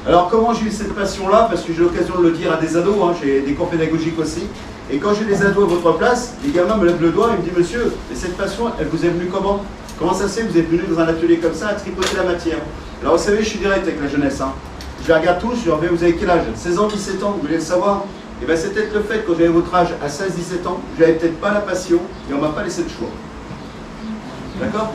Alors comment j'ai eu cette passion-là? Parce que j'ai l'occasion de le dire à des ados, hein, j'ai des cours pédagogiques aussi. Et quand j'ai des ados à votre place, les gamins me lèvent le doigt et me disent, monsieur, et cette passion, elle vous est venue comment? Comment ça se fait que vous êtes venu dans un atelier comme ça à tripoter la matière? Alors vous savez, je suis direct avec la jeunesse. Hein. Je les regarde tous, je leur dis, vous avez quel âge? 16 ans, 17 ans, vous voulez le savoir? Et bien c'est peut-être le fait que quand j'avais votre âge à 16-17 ans, j'avais peut-être pas la passion et on m'a pas laissé le choix. D'accord?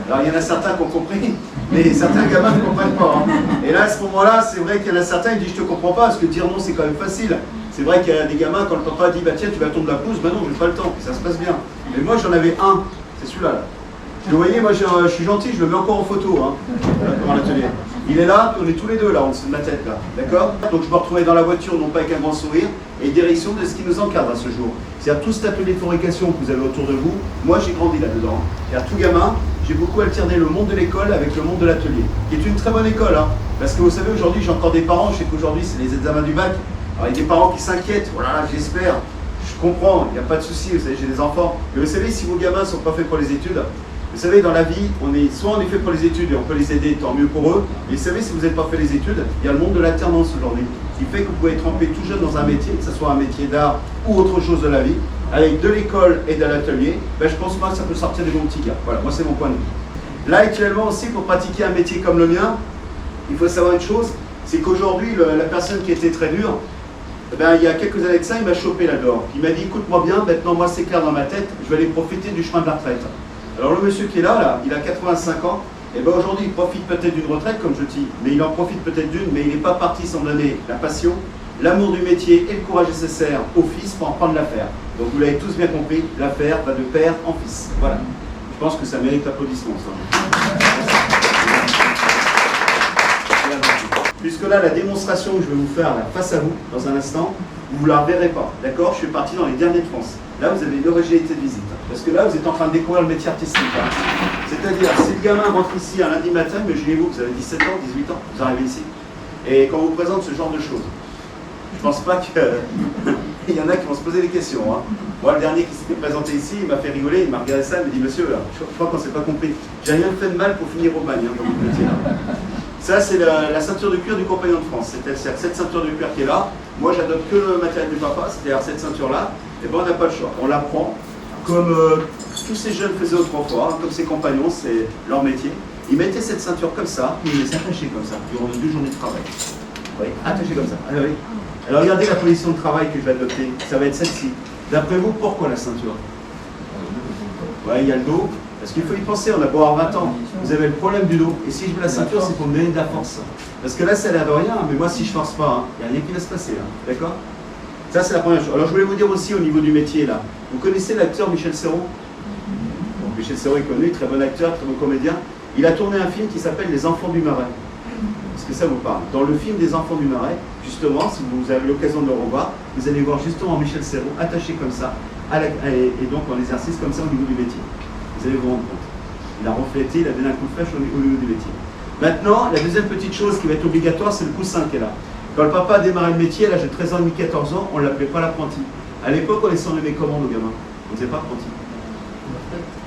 Alors il y en a certains qui ont compris, mais certains gamins ne comprennent pas. Hein. Et là à ce moment-là, c'est vrai qu'il y en a certains qui disent, je te comprends pas, parce que dire non c'est quand même facile. C'est vrai qu'il y a des gamins, quand le papa dit, bah tiens tu vas tomber la pousse, ben non, j'ai pas le temps, puis ça se passe bien. Mais moi j'en avais un, c'est celui-là. Là. Vous voyez, moi je suis gentil, je le mets encore en photo, hein, dans l'atelier. Il est là, puis on est tous les deux là, en dessous de ma tête là, d'accord? Donc je me retrouvais dans la voiture, non pas avec un grand sourire, et direction de ce qui nous encadre à ce jour. C'est-à-dire tout cet atelier de fabrication que vous avez autour de vous, moi j'ai grandi là-dedans. C'est-à-dire tout gamin, j'ai beaucoup alterné le monde de l'école avec le monde de l'atelier, qui est une très bonne école, hein, parce que vous savez, aujourd'hui j'ai encore des parents, je sais qu'aujourd'hui c'est les examens du bac, alors il y a des parents qui s'inquiètent, voilà, j'espère, je comprends, il n'y a pas de souci, vous savez, j'ai des enfants, mais vous savez, si vos gamins ne sont pas faits pour les études, vous savez, dans la vie, soit on est fait pour les études et on peut les aider, tant mieux pour eux. Mais vous savez, si vous n'êtes pas fait les études, il y a le monde de l'alternance aujourd'hui, qui fait que vous pouvez être trempé tout jeune dans un métier, que ce soit un métier d'art ou autre chose de la vie, avec de l'école et de l'atelier. Je pense pas que ça peut sortir des bons petits gars. Voilà, moi c'est mon point de vue. Là, actuellement aussi, pour pratiquer un métier comme le mien, il faut savoir une chose, c'est qu'aujourd'hui, la personne qui était très dure, il y a quelques années de ça, il m'a chopé là-dedans. Il m'a dit, écoute-moi bien, maintenant moi c'est clair dans ma tête, je vais aller profiter du chemin de la retraite. Alors le monsieur qui est là, il a 85 ans, et aujourd'hui il profite peut-être d'une retraite, comme je dis, mais il en profite peut-être d'une, mais il n'est pas parti sans donner la passion, l'amour du métier et le courage nécessaire au fils pour en prendre l'affaire. Donc vous l'avez tous bien compris, l'affaire va de père en fils. Voilà. Je pense que ça mérite l'applaudissement, ça. puisque là, la démonstration que je vais vous faire là, face à vous, dans un instant, vous ne la reverrez pas, d'accord? Je suis parti dans les derniers de France. Là, vous avez une originalité de visite. Parce que là, vous êtes en train de découvrir le métier artistique. Hein. C'est-à-dire, si le gamin rentre ici un lundi matin, imaginez-vous, vous avez 17 ans, 18 ans, vous arrivez ici, et qu'on vous présente ce genre de choses, je pense pas qu'il y en a qui vont se poser des questions. Hein. Moi, le dernier qui s'était présenté ici, il m'a fait rigoler, il m'a regardé ça, il m'a dit, monsieur, là, je crois qu'on ne s'est pas compris. J'ai rien fait de mal pour finir au bagne, hein, dans votre métier, là. Ça, c'est la ceinture de cuir du compagnon de France. C'est-à-dire cette ceinture de cuir qui est là. Moi, j'adopte que le matériel du papa, c'est-à-dire cette ceinture-là. Et ben, on n'a pas le choix. On la prend comme tous ces jeunes faisaient autrefois, hein, comme ses compagnons, c'est leur métier. Ils mettaient cette ceinture comme ça, puis ils les attachaient comme ça, durant 2 journées de travail. Oui, attachés comme ça. Ah, oui. Alors, regardez la position de travail que je vais adopter. Ça va être celle-ci. D'après vous, pourquoi la ceinture? Ouais, il y a le dos. Parce qu'il faut y penser, on a beau avoir 20 ans, vous avez le problème du dos. Et si je mets la ceinture, c'est pour me donner de la force. Parce que là, ça a l'air de rien, mais moi, si je force pas, il n'y a rien qui va se passer. Hein. D'accord? Ça, c'est la première chose. Alors, je voulais vous dire aussi au niveau du métier, là. Vous connaissez l'acteur Michel Serrault? Bon, Michel Serrault est connu, très bon acteur, très bon comédien. Il a tourné un film qui s'appelle Les Enfants du Marais. Est-ce que ça vous parle? Dans le film des Enfants du Marais, justement, si vous avez l'occasion de le revoir, vous allez voir justement Michel Serrault attaché comme ça, et donc en exercice comme ça au niveau du métier. Vous allez vous rendre compte. Il a reflété, il a donné un coup de flèche au niveau du métier. Maintenant, la deuxième petite chose qui va être obligatoire, c'est le coussin qui est là. Quand le papa a démarré le métier, à l'âge de 13 ans et demi, 14 ans, on ne l'appelait pas l'apprenti. À l'époque, on les surnommait comment nos gamins? On ne disait pas apprenti.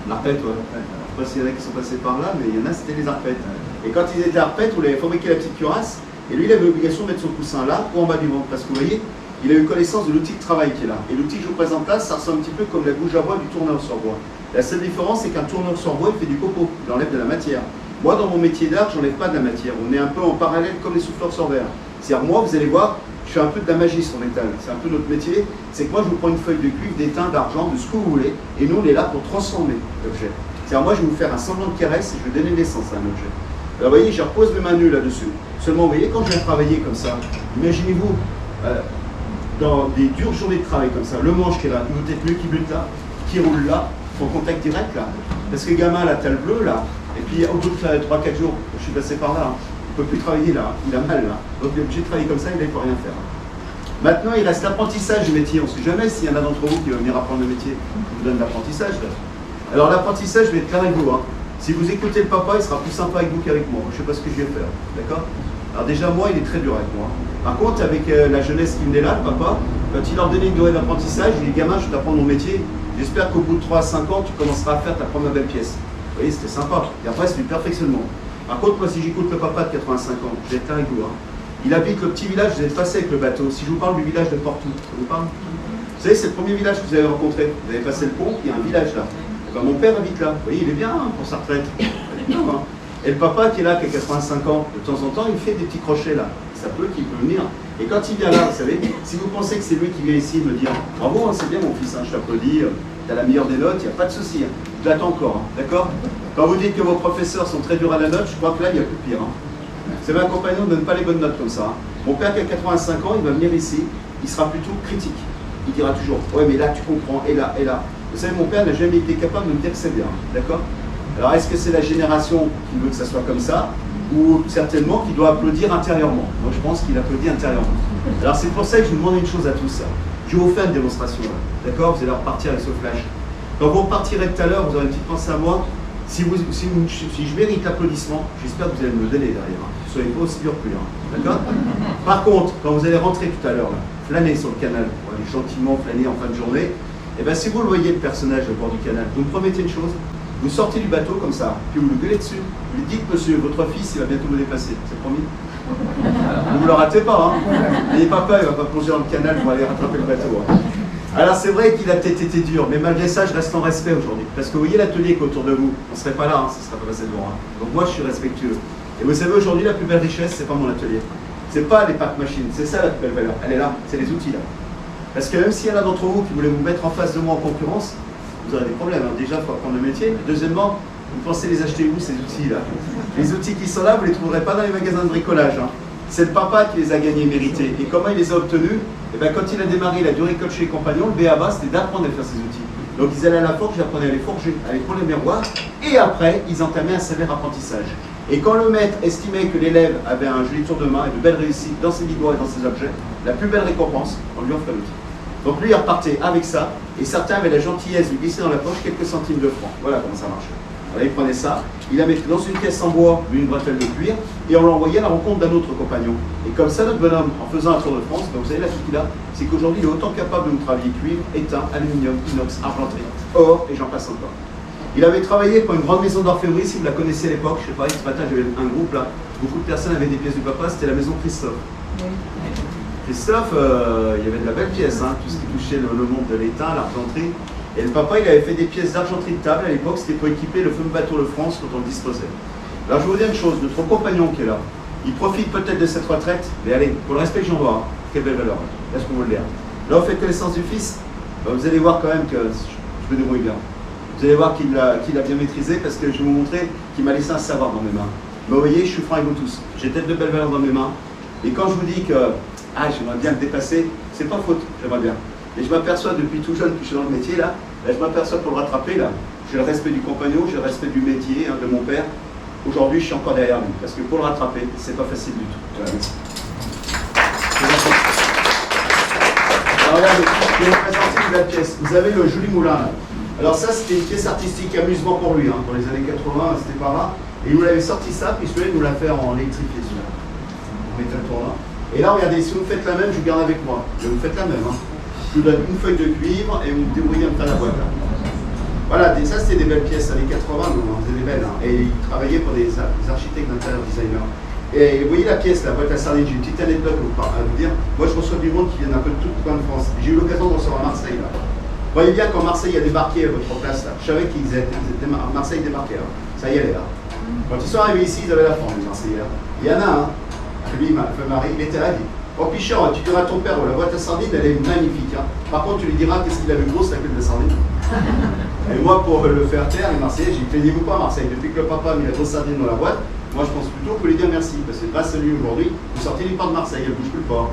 L'arpète, ouais. Je ne sais pas s'il y en a qui sont passés par là, mais il y en a, c'était les arpètes. Et quand ils étaient arpètes, on avait fabriqué la petite cuirasse, et lui, il avait l'obligation de mettre son coussin là, ou en bas du ventre, parce que vous voyez, il a eu connaissance de l'outil de travail qui est là. Et l'outil que je vous présente là, ça ressemble un petit peu comme la gouge à bois du tourneur sur bois. La seule différence, c'est qu'un tourneur sur bois, il fait du copeau, il enlève de la matière. Moi, dans mon métier d'art, j'enlève pas de la matière. On est un peu en parallèle comme les souffleurs sur verre. C'est-à-dire, moi, vous allez voir, je fais un peu de la magie sur métal. C'est un peu notre métier. C'est que moi, je vous prends une feuille de cuivre, d'étain, d'argent, de ce que vous voulez, et nous, on est là pour transformer l'objet. C'est-à-dire, moi, je vais vous faire un semblant de caresse et je vais donner naissance à un objet. Alors, vous voyez, je repose mes mains nues là-dessus. Seulement, vous voyez, quand je vais travailler comme ça, imaginez-vous, dans des dures journées de travail comme ça, le manche qui est là, une tête nue qui bute là, qui roule là, en contact direct là. Parce que gamin, là, t'as le bleu là, et puis au bout de 3-4 jours, je suis passé par là, hein. Il ne peut plus travailler là, il a mal là. Donc il est obligé de travailler comme ça, il ne peut rien faire. Maintenant, il reste l'apprentissage du métier. On ne sait jamais s'il y en a d'entre vous qui va venir apprendre le métier. Je vous donne l'apprentissage là. Alors l'apprentissage, je vais être clair avec vous. Hein. Si vous écoutez le papa, il sera plus sympa avec vous qu'avec moi. Je ne sais pas ce que je vais faire. D'accord? Alors déjà, moi, il est très dur avec moi. Par contre, avec la jeunesse qui venait là, le papa, quand il leur donnait une durée d'apprentissage, il dit, gamin, je vais t'apprendre mon métier. J'espère qu'au bout de 3 à 5 ans, tu commenceras à faire ta première belle pièce. Vous voyez, c'était sympa. Et après, c'est du perfectionnement. Par contre, moi, si j'écoute le papa de 85 ans, je vais être clair avec vous. Hein. Il habite le petit village, vous êtes passé avec le bateau. Si je vous parle du village de Portou, ça vous parle? Vous savez, c'est le premier village que vous avez rencontré. Vous avez passé le pont, il y a un village là. Et ben, mon père habite là. Vous voyez, il est bien hein, pour sa retraite. Il est bien, hein. Et le papa qui est là, qui a 85 ans, de temps en temps, il fait des petits crochets là. Ça peut qu'il peut venir. Et quand il vient là, vous savez, si vous pensez que c'est lui qui vient ici me dire bravo, hein, c'est bien mon fils, hein, je t'applaudis, t'as la meilleure des notes, il n'y a pas de souci. Hein. Je l'attends encore, hein, d'accord? Quand vous dites que vos professeurs sont très durs à la note, je crois que là, il y a plus pire. Hein. C'est ma compagnon ne donne pas les bonnes notes comme ça. Hein. Mon père qui a 85 ans, il va venir ici, il sera plutôt critique. Il dira toujours, ouais mais là tu comprends, et là, et là. Vous savez, mon père n'a jamais été capable de me dire que c'est bien, d'accord? Alors est-ce que c'est la génération qui veut que ça soit comme ça, ou certainement qui doit applaudir intérieurement? Moi je pense qu'il applaudit intérieurement. Alors c'est pour ça que je vous demande une chose à tous. Ça. Je vais vous faire une démonstration, d'accord? Vous allez repartir avec ce flash. Quand vous repartirez tout à l'heure, vous aurez une petite pensée à moi. Si je mérite l'applaudissement, j'espère que vous allez me le donner derrière. Hein. Ne soyez pas aussi dur que lui, hein. D'accord? Par contre, quand vous allez rentrer tout à l'heure, flâner sur le canal, pour aller gentiment flâner en fin de journée, et bien si vous le voyez, le personnage au bord du canal, vous me promettez une chose, vous sortez du bateau comme ça, puis vous le gueulez dessus. Vous lui dites, monsieur, votre fils, il va bientôt me dépasser. C'est promis? Ne vous le ratez pas, hein. N'ayez pas peur, il ne va pas plonger dans le canal pour aller rattraper le bateau. Hein. Alors c'est vrai qu'il a peut-être été dur, mais malgré ça, je reste en respect aujourd'hui. Parce que vous voyez l'atelier qui est autour de vous, on ne serait pas là, hein, ça ne serait pas passé devant. Hein. Donc moi, je suis respectueux. Et vous savez, aujourd'hui, la plus belle richesse, c'est pas mon atelier. C'est pas les pack machines, c'est ça la plus belle valeur. Elle est là, c'est les outils là. Parce que même s'il y en a d'entre vous qui voulaient vous mettre en face de moi en concurrence, vous aurez des problèmes. Hein. Déjà, il faut apprendre le métier. Deuxièmement, vous pensez les acheter où ces outils-là? Les outils qui sont là, vous ne les trouverez pas dans les magasins de bricolage. Hein. C'est le papa qui les a gagnés et mérités. Et comment il les a obtenus? Et bien, quand il a démarré, il a dû récolter chez les compagnons, le B.A.B.A. c'était d'apprendre à faire ces outils. Donc ils allaient à la forge, ils apprenaient à les forger, à les prendre les miroirs, et après, ils entamaient un sévère apprentissage. Et quand le maître estimait que l'élève avait un joli tour de main et de belles réussites dans ses bidoux et dans ses objets, la plus belle récompense, on lui offrait l'outil. Donc lui, il repartait avec ça, et certains avaient la gentillesse de glisser dans la poche quelques centimes de francs. Voilà comment ça marchait. Voilà, il prenait ça, il la mettait dans une caisse en bois, une bretelle de cuir, et on l'envoyait à la rencontre d'un autre compagnon. Et comme ça, notre bonhomme, en faisant un tour de France, vous savez la qu'il a, c'est qu'aujourd'hui, il est autant capable de nous travailler cuivre, étain, aluminium, inox, argenterie, or, et j'en passe encore. Il avait travaillé pour une grande maison d'orfèvrerie, si vous la connaissez à l'époque, je sais pas, ce matin j'avais un groupe là, beaucoup de personnes avaient des pièces du papa, c'était la maison Christophe. Oui. Christophe, il y avait de la belle pièce, hein, tout ce qui touchait le monde de l'étain, l'argenterie. Et le papa, il avait fait des pièces d'argenterie de table à l'époque, c'était pour équiper le fameux bateau de France dont on disposait. Alors je vais vous dire une chose, notre compagnon qui est là, il profite peut-être de cette retraite, mais allez, pour le respect que j'en dois, hein, quelle belle valeur, est-ce qu'on vous le dire. Là, vous faites connaissance du fils, bah, vous allez voir quand même que je me débrouille bien. Vous allez voir qu'il a bien maîtrisé parce que je vais vous montrer qu'il m'a laissé un savoir dans mes mains. Mais vous voyez, je suis franc avec vous tous. J'ai peut-être de belles valeurs dans mes mains. Et quand je vous dis que j'aimerais bien le dépasser, c'est pas faute, j'aimerais bien. Et je m'aperçois depuis tout jeune que je suis dans le métier là, je m'aperçois pour le rattraper là. J'ai le respect du compagnon, j'ai le respect du métier, hein, de mon père. Aujourd'hui, je suis encore derrière lui parce que pour le rattraper, c'est pas facile du tout. Voilà, merci. Alors regardez, je vais vous présenter une belle pièce. Vous avez le joli moulin là. Alors ça, c'était une pièce artistique, amusement pour lui, hein. Dans les années 80, c'était par là. Et il nous l'avait sorti ça, puis celui-là, il nous l'a fait en électrifié, celui-là. On mettait le tour là. Et là, regardez, si vous faites la même, je vous garde avec moi. Vous faites la même, hein. Je vous donne une feuille de cuivre et vous vous débrouillez à me faire la boîte là. Voilà, ça c'était des belles pièces, années 80, nous, on faisait des belles, hein. Et il travaillait pour des architectes d'intérieur designers. Et vous voyez la pièce, la boîte à sardines, j'ai une petite anecdote à vous dire. Moi, je reçois du monde qui vient un peu de toute coin de France. J'ai eu l'occasion de recevoir à Marseille là. Vous voyez bien quand Marseille a débarqué à votre place là, je savais qu'ils étaient Marseille débarqué, hein. Ça y est là. Quand ils sont arrivés ici, ils avaient la forme, les Marseillais. Il y en a un, lui, ma femme Marie, il était là, il dit oh Pichard, tu diras à ton père, oh, la boîte à sardines, elle est magnifique. Hein. Par contre, tu lui diras qu'est-ce qu'il avait grosse la queue de sardine. Et moi, pour le faire taire, les Marseillais, j'ai dit plaignez-vous pas Marseille, depuis que le papa a mis la grosse sardine dans la boîte, moi je pense plutôt qu'il faut lui dire merci, parce que grâce à lui aujourd'hui, vous sortez du port de Marseille, elle bouge plus le port.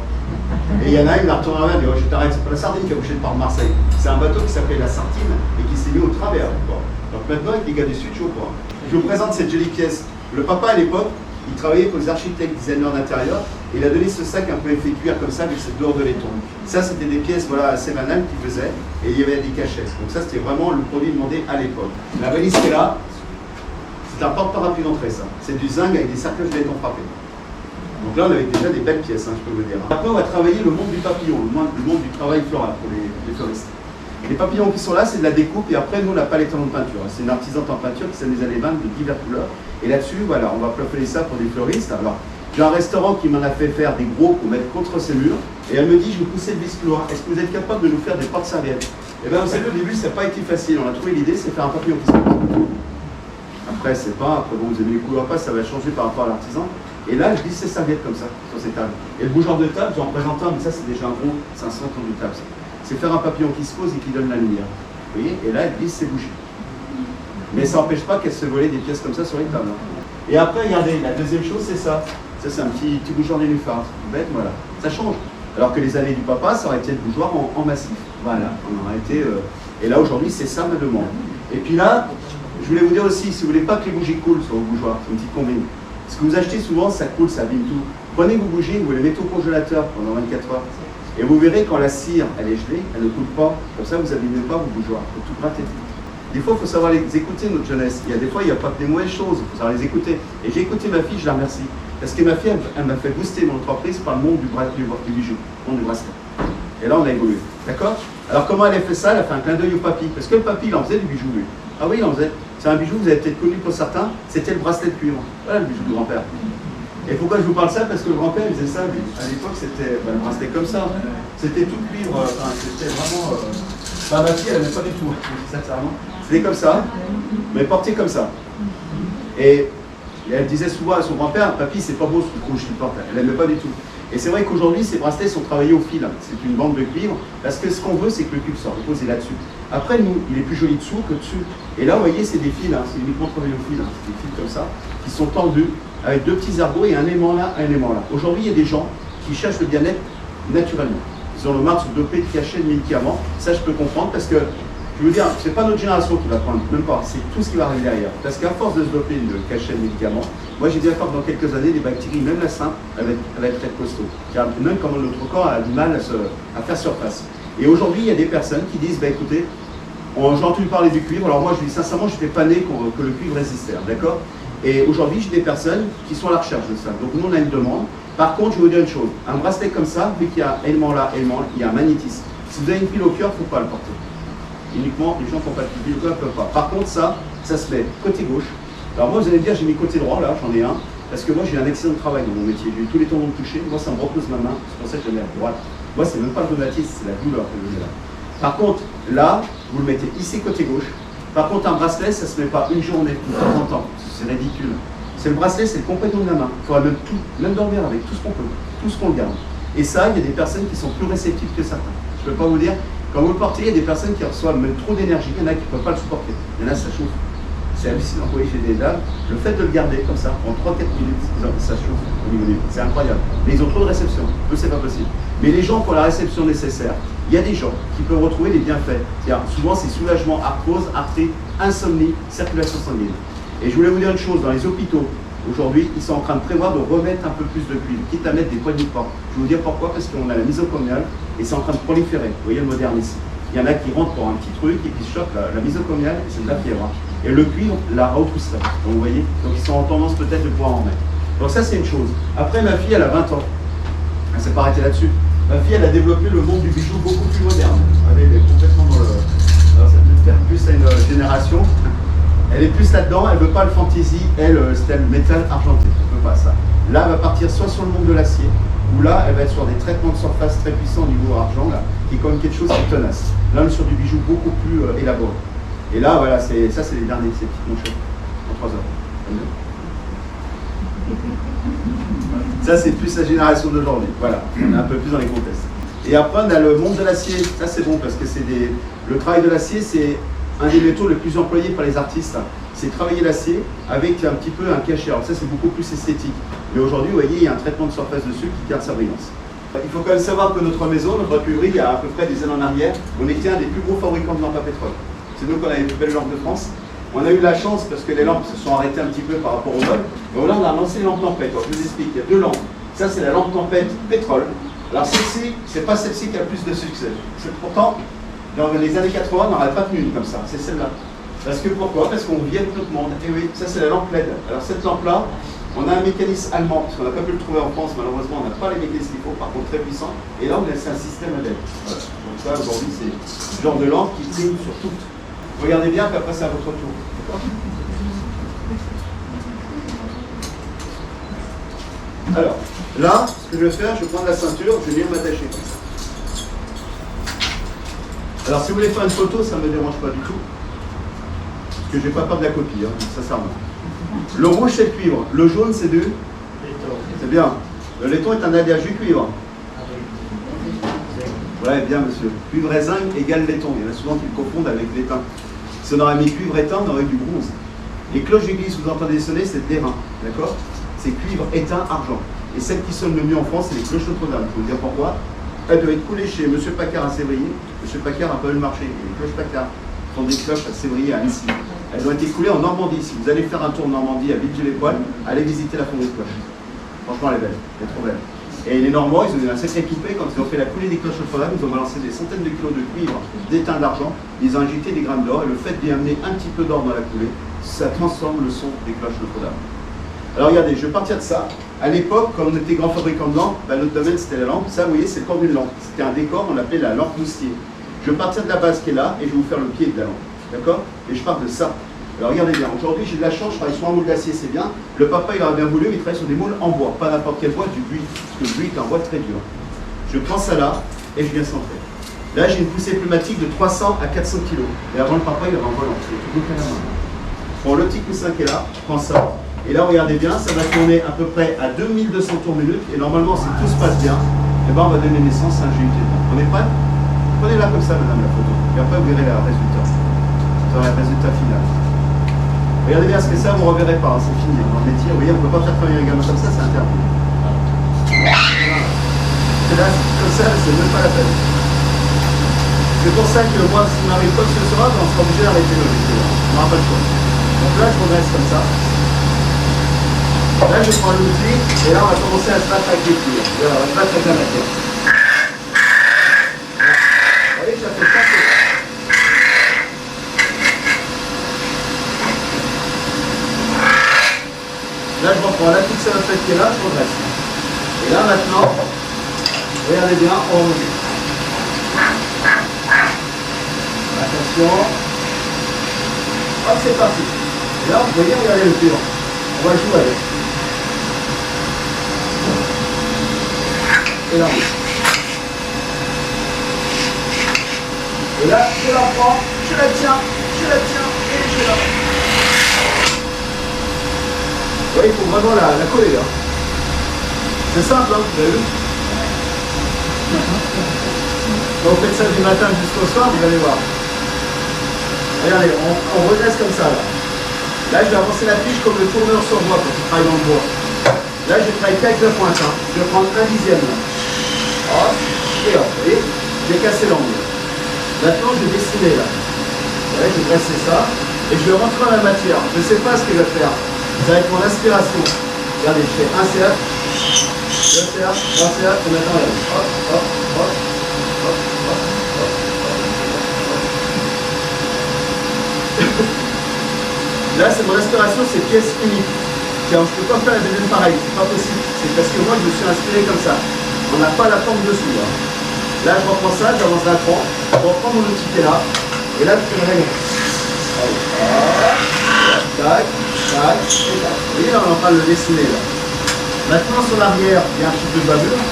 Et il y en a un, il m'a retourné à la main, il dit oh, je t'arrête, c'est pas la sardine qui a bougé le port de Marseille, c'est un bateau qui s'appelait la Sardine et qui s'est mis au travers du port. Donc maintenant, avec les gars du Sud, je suis au port. Je vous présente cette jolie pièce. Le papa à l'époque, il travaillait pour les architectes designers d'intérieur et il a donné ce sac un peu effet cuir comme ça avec cette dehors de laiton. Ça, c'était des pièces voilà, assez banales qu'il faisait et il y avait des cachets. Donc ça, c'était vraiment le produit demandé à l'époque. La valise qui est là, c'est un porte-parapluie d'entrée, ça. C'est du zinc avec des cercles de laiton frappés. Donc là, on avait déjà des belles pièces, hein, je peux vous dire. Après, on va travailler le monde du papillon, le monde du travail floral pour les fleuristes. Les papillons qui sont là, c'est de la découpe et après, nous, on n'a pas les talons de peinture. C'est une artisante en peinture qui s'est des années 20 de diverses couleurs. Et là-dessus, voilà, on va plafonner ça pour des fleuristes. Alors, j'ai un restaurant qui m'en a fait faire des gros pour mettre contre ses murs. Et elle me dit, je vais pousser le vis plus loin. Est-ce que vous êtes capable de nous faire des porte-serviettes? Et bien, vous savez, au début, ça n'a pas été facile. On a trouvé l'idée, c'est faire un papillon qui se pose. Après, c'est pas, après, bon, vous aimez les couleurs pas, ça va changer par rapport à l'artisan. Et là, je glisse ces serviettes comme ça, sur ces tables. Et le bougeoir de table, j'en présente un, mais ça, c'est déjà un gros 500 tonnes de table. C'est faire un papillon qui se pose et qui donne la lumière. Vous voyez? Et là, elle glisse ses bougies. Mais ça n'empêche pas qu'elle se volait des pièces comme ça sur les tables. Et après, regardez, la deuxième chose, c'est ça. Ça, c'est un petit bougeoir nénuphar. Bête, voilà. Ça change. Alors que les années du papa, ça aurait été le bougeoir en massif. Voilà, on aurait été... Et là, aujourd'hui, c'est ça ma demande. Et puis là, je voulais vous dire aussi, si vous voulez pas que les bougies coulent sur vos bougeoirs, c'est une petite combine. Ce que vous achetez souvent, ça coule, ça abîme tout. Prenez vos bougies, vous les mettez au congélateur pendant 24 heures. Et vous verrez quand la cire, elle est gelée, elle ne coule pas. Comme ça, vous n'abîmez pas vos bougeoirs. Il faut tout gratter. Des fois, il faut savoir les écouter, notre jeunesse. Il y a des fois, il n'y a pas que des mauvaises choses. Il faut savoir les écouter. Et j'ai écouté ma fille, je la remercie. Parce que ma fille, elle m'a fait booster mon entreprise par le monde du bijou, le monde du bracelet. Et là, on a évolué. D'accord? Alors, comment elle a fait ça? Elle a fait un clin d'œil au papy. Parce que le papy, il en faisait du bijou, lui. Ah oui, il en faisait. C'est un bijou, vous avez peut-être connu pour certains, c'était le bracelet de cuivre. Voilà le bijou du grand-père. Et pourquoi je vous parle ça? Parce que le grand-père, il faisait ça, lui. À l'époque, c'était le bracelet comme ça. C'était tout cuivre, c'était vraiment... ma fille, elle n'aimait pas du tout, sincèrement. C'était comme ça, mais porté comme ça. Et elle disait souvent à son grand-père, papy, c'est pas beau ce truc rouge qu'il porte. Elle n'aimait pas du tout. Et c'est vrai qu'aujourd'hui, ces bracelets sont travaillés au fil. C'est une bande de cuivre, parce que ce qu'on veut, c'est que le cuivre soit reposé là-dessus. Après, nous, il est plus joli dessous que dessus. Et là, vous voyez, c'est des fils, hein, c'est uniquement travaillé au fil. Hein, c'est des fils comme ça, qui sont tendus, avec deux petits ergots et un aimant là, un aimant là. Aujourd'hui, il y a des gens qui cherchent le bien-être naturellement. Ils ont le marque de dopé, de cachet, de médicaments. Ça, je peux comprendre, parce que Je veux dire, c'est pas notre génération qui va prendre, même pas, c'est tout ce qui va arriver derrière. Parce qu'à force de se doper le cachet de médicaments, moi j'ai bien peur que dans quelques années, les bactéries, même la simple, elle va être très costaud. Car même quand notre corps a du mal à faire surface. Et aujourd'hui, il y a des personnes qui disent, bah écoutez, j'ai entendu parler du cuivre, alors moi je dis sincèrement, je n'étais pas né que le cuivre existait, d'accord? Et aujourd'hui, j'ai des personnes qui sont à la recherche de ça. Donc nous, on a une demande. Par contre, je vais vous dire une chose, un bracelet comme ça, vu qu'il y a élément là, élément, il y a un magnétisme. Si vous avez une pile au cœur, il ne faut pas le porter. Uniquement, les gens qui n'ont pas de pile au cœur ne peuvent pas. Par contre, ça se met côté gauche. Alors moi, vous allez me dire, j'ai mis côté droit, là, j'en ai un, parce que moi, j'ai un accident de travail dans mon métier. J'ai eu tous les tendons touchés, moi, ça me repose ma main, c'est pour ça que je la mets à droite. Moi, c'est même pas le rhumatisme, c'est la douleur que je mets là. Par contre, là, vous le mettez ici côté gauche. Par contre, un bracelet, ça ne se met pas une journée, de temps en temps. C'est ridicule. C'est le bracelet, c'est le compagnon de la main. Il faudra même dormir avec, tout ce qu'on peut, tout ce qu'on garde. Et ça, il y a des personnes qui sont plus réceptives que certains. Je ne peux pas vous dire, quand vous le portez, il y a des personnes qui reçoivent même trop d'énergie, il y en a qui ne peuvent pas le supporter. Il y en a, ça chauffe. C'est hallucinant. Vous voyez, j'ai des dames, le fait de le garder comme ça, en 3-4 minutes, ça chauffe au niveau du... C'est incroyable. Mais ils ont trop de réception. Eux, c'est pas possible. Mais les gens qui ont la réception nécessaire, il y a des gens qui peuvent retrouver les bienfaits. C'est-à-dire, souvent, c'est soulagement, arthrose, arthrite, insomnie, circulation sanguine. Et je voulais vous dire une chose, dans les hôpitaux, aujourd'hui, ils sont en train de prévoir de remettre un peu plus de cuivre, quitte à mettre des poignées de porte. Je vais vous dire pourquoi, parce qu'on a la misocomiale et c'est en train de proliférer. Vous voyez le moderne ici. Il y en a qui rentrent pour un petit truc et qui se chopent la misocomiale et c'est de la fièvre. Et le cuivre la retrousserait. Donc vous voyez, donc ils sont en tendance peut-être de pouvoir en mettre. Donc ça, c'est une chose. Après, ma fille, elle a 20 ans. Elle s'est pas arrêtée là-dessus. Ma fille, elle a développé le monde du bijou beaucoup plus moderne. Elle est complètement dans le... Alors ça peut faire plus à une génération. Elle est plus là-dedans, elle ne veut pas le fantasy, elle, c'était le métal argenté, elle ne veut pas ça. Là, elle va partir soit sur le monde de l'acier, ou là, elle va être sur des traitements de surface très puissants au niveau argent, là, qui est quand même quelque chose qui est tenace. Là, on est sur du bijou beaucoup plus élaboré. Et là, voilà, ça, c'est les derniers, ces petites mouches en 3 heures. Ça, c'est plus la génération d'aujourd'hui. Voilà, on est un peu plus dans les contextes. Et après, on a le monde de l'acier. Ça, c'est bon, parce que le travail de l'acier, c'est un des métaux les plus employés par les artistes, c'est travailler l'acier avec un petit peu un cachet. Alors ça, c'est beaucoup plus esthétique. Mais aujourd'hui, vous voyez, il y a un traitement de surface dessus qui garde sa brillance. Il faut quand même savoir que notre maison, notre imprimerie, il y a à peu près des années en arrière, on était un des plus gros fabricants de lampes à pétrole. C'est nous qu'on a les plus belles lampes de France. On a eu la chance, parce que les lampes se sont arrêtées un petit peu par rapport au meuble. Donc là, on a lancé les lampes tempête. Alors, je vous explique, il y a 2 lampes. Ça, c'est la lampe tempête pétrole. Alors celle-ci, c'est pas celle-ci qui a le plus de succès. Pourtant, dans les années 80, on n'aurait pas tenu une comme ça, c'est celle-là. Parce que pourquoi? Parce qu'on vit avec notre monde. Et oui, ça c'est la lampe LED. Alors cette lampe-là, on a un mécanisme allemand, parce qu'on n'a pas pu le trouver en France, malheureusement, on n'a pas les mécanismes qu'il faut, par contre très puissant. Et là, on a un système LED. Voilà. Donc ça, aujourd'hui, c'est le genre de lampe qui clignote sur toutes. Regardez bien, puis après, c'est à votre tour. Alors, là, ce que je vais faire, je vais prendre la ceinture, je vais venir m'attacher comme ça. Alors, si vous voulez faire une photo, ça ne me dérange pas du tout. Parce que je n'ai pas peur de la copie, hein, sincèrement. Le rouge, c'est le cuivre. Le jaune, c'est du laiton. C'est bien. Le laiton est un alliage du cuivre. Ouais, bien, monsieur. Cuivre et zinc égale laiton. Il y en a souvent qui le confondent avec l'étain. Si on aurait mis cuivre et étain, on aurait eu du bronze. Les cloches d'église que vous entendez sonner, c'est d'airain. D'accord? C'est cuivre, étain, argent. Et celles qui sonnent le mieux en France, c'est les cloches Notre-Dame. Je vais vous dire pourquoi. Elles doivent être coulées chez M. Paccard à Sévrier. M. Paccard n'a pas eu le marché. Et les cloches Paccard sont des cloches à Sévrier, à Annecy. Elles ont été coulées en Normandie. Si vous allez faire un tour en Normandie à Villejuif-les-Poils, allez visiter la fonderie de cloches. Franchement, elle est belle. Elle est trop belle. Et les Normands, ils ont eu un sacré équipé. Quand ils ont fait la coulée des cloches Notre-Dame, ils ont balancé des centaines de kilos de cuivre, d'étain, d'argent. Ils ont injecté des grammes d'or. Et le fait d'y amener un petit peu d'or dans la coulée, ça transforme le son des cloches Notre-Dame. Alors regardez, je vais partir de ça. À l'époque, quand on était grand fabricant de lampes, notre domaine c'était la lampe. Ça, vous voyez, c'est le corps d'une lampe. C'était un décor, on l'appelait la lampe moustier. Je vais partir de la base qui est là et je vais vous faire le pied de la lampe. D'accord? Et je pars de ça. Alors regardez bien, aujourd'hui j'ai de la chance, je travaille sur un moule d'acier, c'est bien. Le papa il aurait bien voulu, mais il travaille sur des moules en bois. Pas n'importe quel bois, du buis. Parce que le buis est un bois très dur. Je prends ça là et je viens centrer. Là j'ai une poussée pneumatique de 300 à 400 kg. Et avant le papa il avait un volant. C'est tout à la main. Je prends le petit coussin qui est là, je prends ça. Et là, regardez bien, ça va tourner à peu près à 2200 tours minute. Et normalement, si tout se passe bien, eh ben, on va donner naissance à un GUT. On est prêt? Prenez-la comme ça, madame, la photo. Et après, vous verrez le résultat. Vous aurez le résultat final. Regardez bien, parce que ça, vous ne reverrez pas. Hein, c'est fini. Dans le métier, vous voyez, on ne peut pas faire travailler un gamin comme ça, c'est interdit. Voilà. Et là, comme ça, c'est même pas la peine. C'est pour ça que moi, s'il m'arrive quoi que ce soit, on sera obligé d'arrêter le métier. On n'aura pas le choix. Donc là, je redresse comme ça. Là, je prends l'outil et là, on va commencer à se battre avec les pieds. On va se battre avec la matière. Vous voyez, ça fait ça. Là, je reprends la petite salopette qui est là, je redresse. Et là, maintenant, regardez bien, on remonte. Attention. Hop, c'est parti. Et là, vous voyez, regardez le cuivre. On va jouer avec. Et là, et là, je la prends, je la tiens, et je la... Vous voyez, il faut vraiment la coller là. C'est simple, hein, vous avez vu? Quand vous faites ça du matin jusqu'au soir, vous allez voir. Regardez, on redresse comme ça là. Là, je vais avancer la tige comme le tourneur sur bois quand on travaille dans le bois. Là, je travaille qu'avec la pointe. Hein. Je vais prendre un dixième là. Hop, et hop, vous voyez, j'ai cassé l'angle. Maintenant, je vais dessiner là. Vous voyez, je vais dresser ça. Et je vais rentrer dans la matière. Je ne sais pas ce que je vais faire. Ça va être mon inspiration. Regardez, je fais un cercle, deux cercles, un cercle, et maintenant, regardez. Hop, hop, hop, hop, hop, hop. Là, c'est mon inspiration, c'est pièce unique. Tiens, je ne peux pas faire la deuxième pareil, c'est pas possible. C'est parce que moi, je me suis inspiré comme ça. On n'a pas la forme dessous. Là, là je reprends ça, j'avance d'un cran, je reprends mon outil qui est là, et là, je fais le rayon. Tac, tac, tac, et tac. Vous voyez, là, on est en train de le dessiner. Là. Maintenant, sur l'arrière, il y a un petit peu de bavure.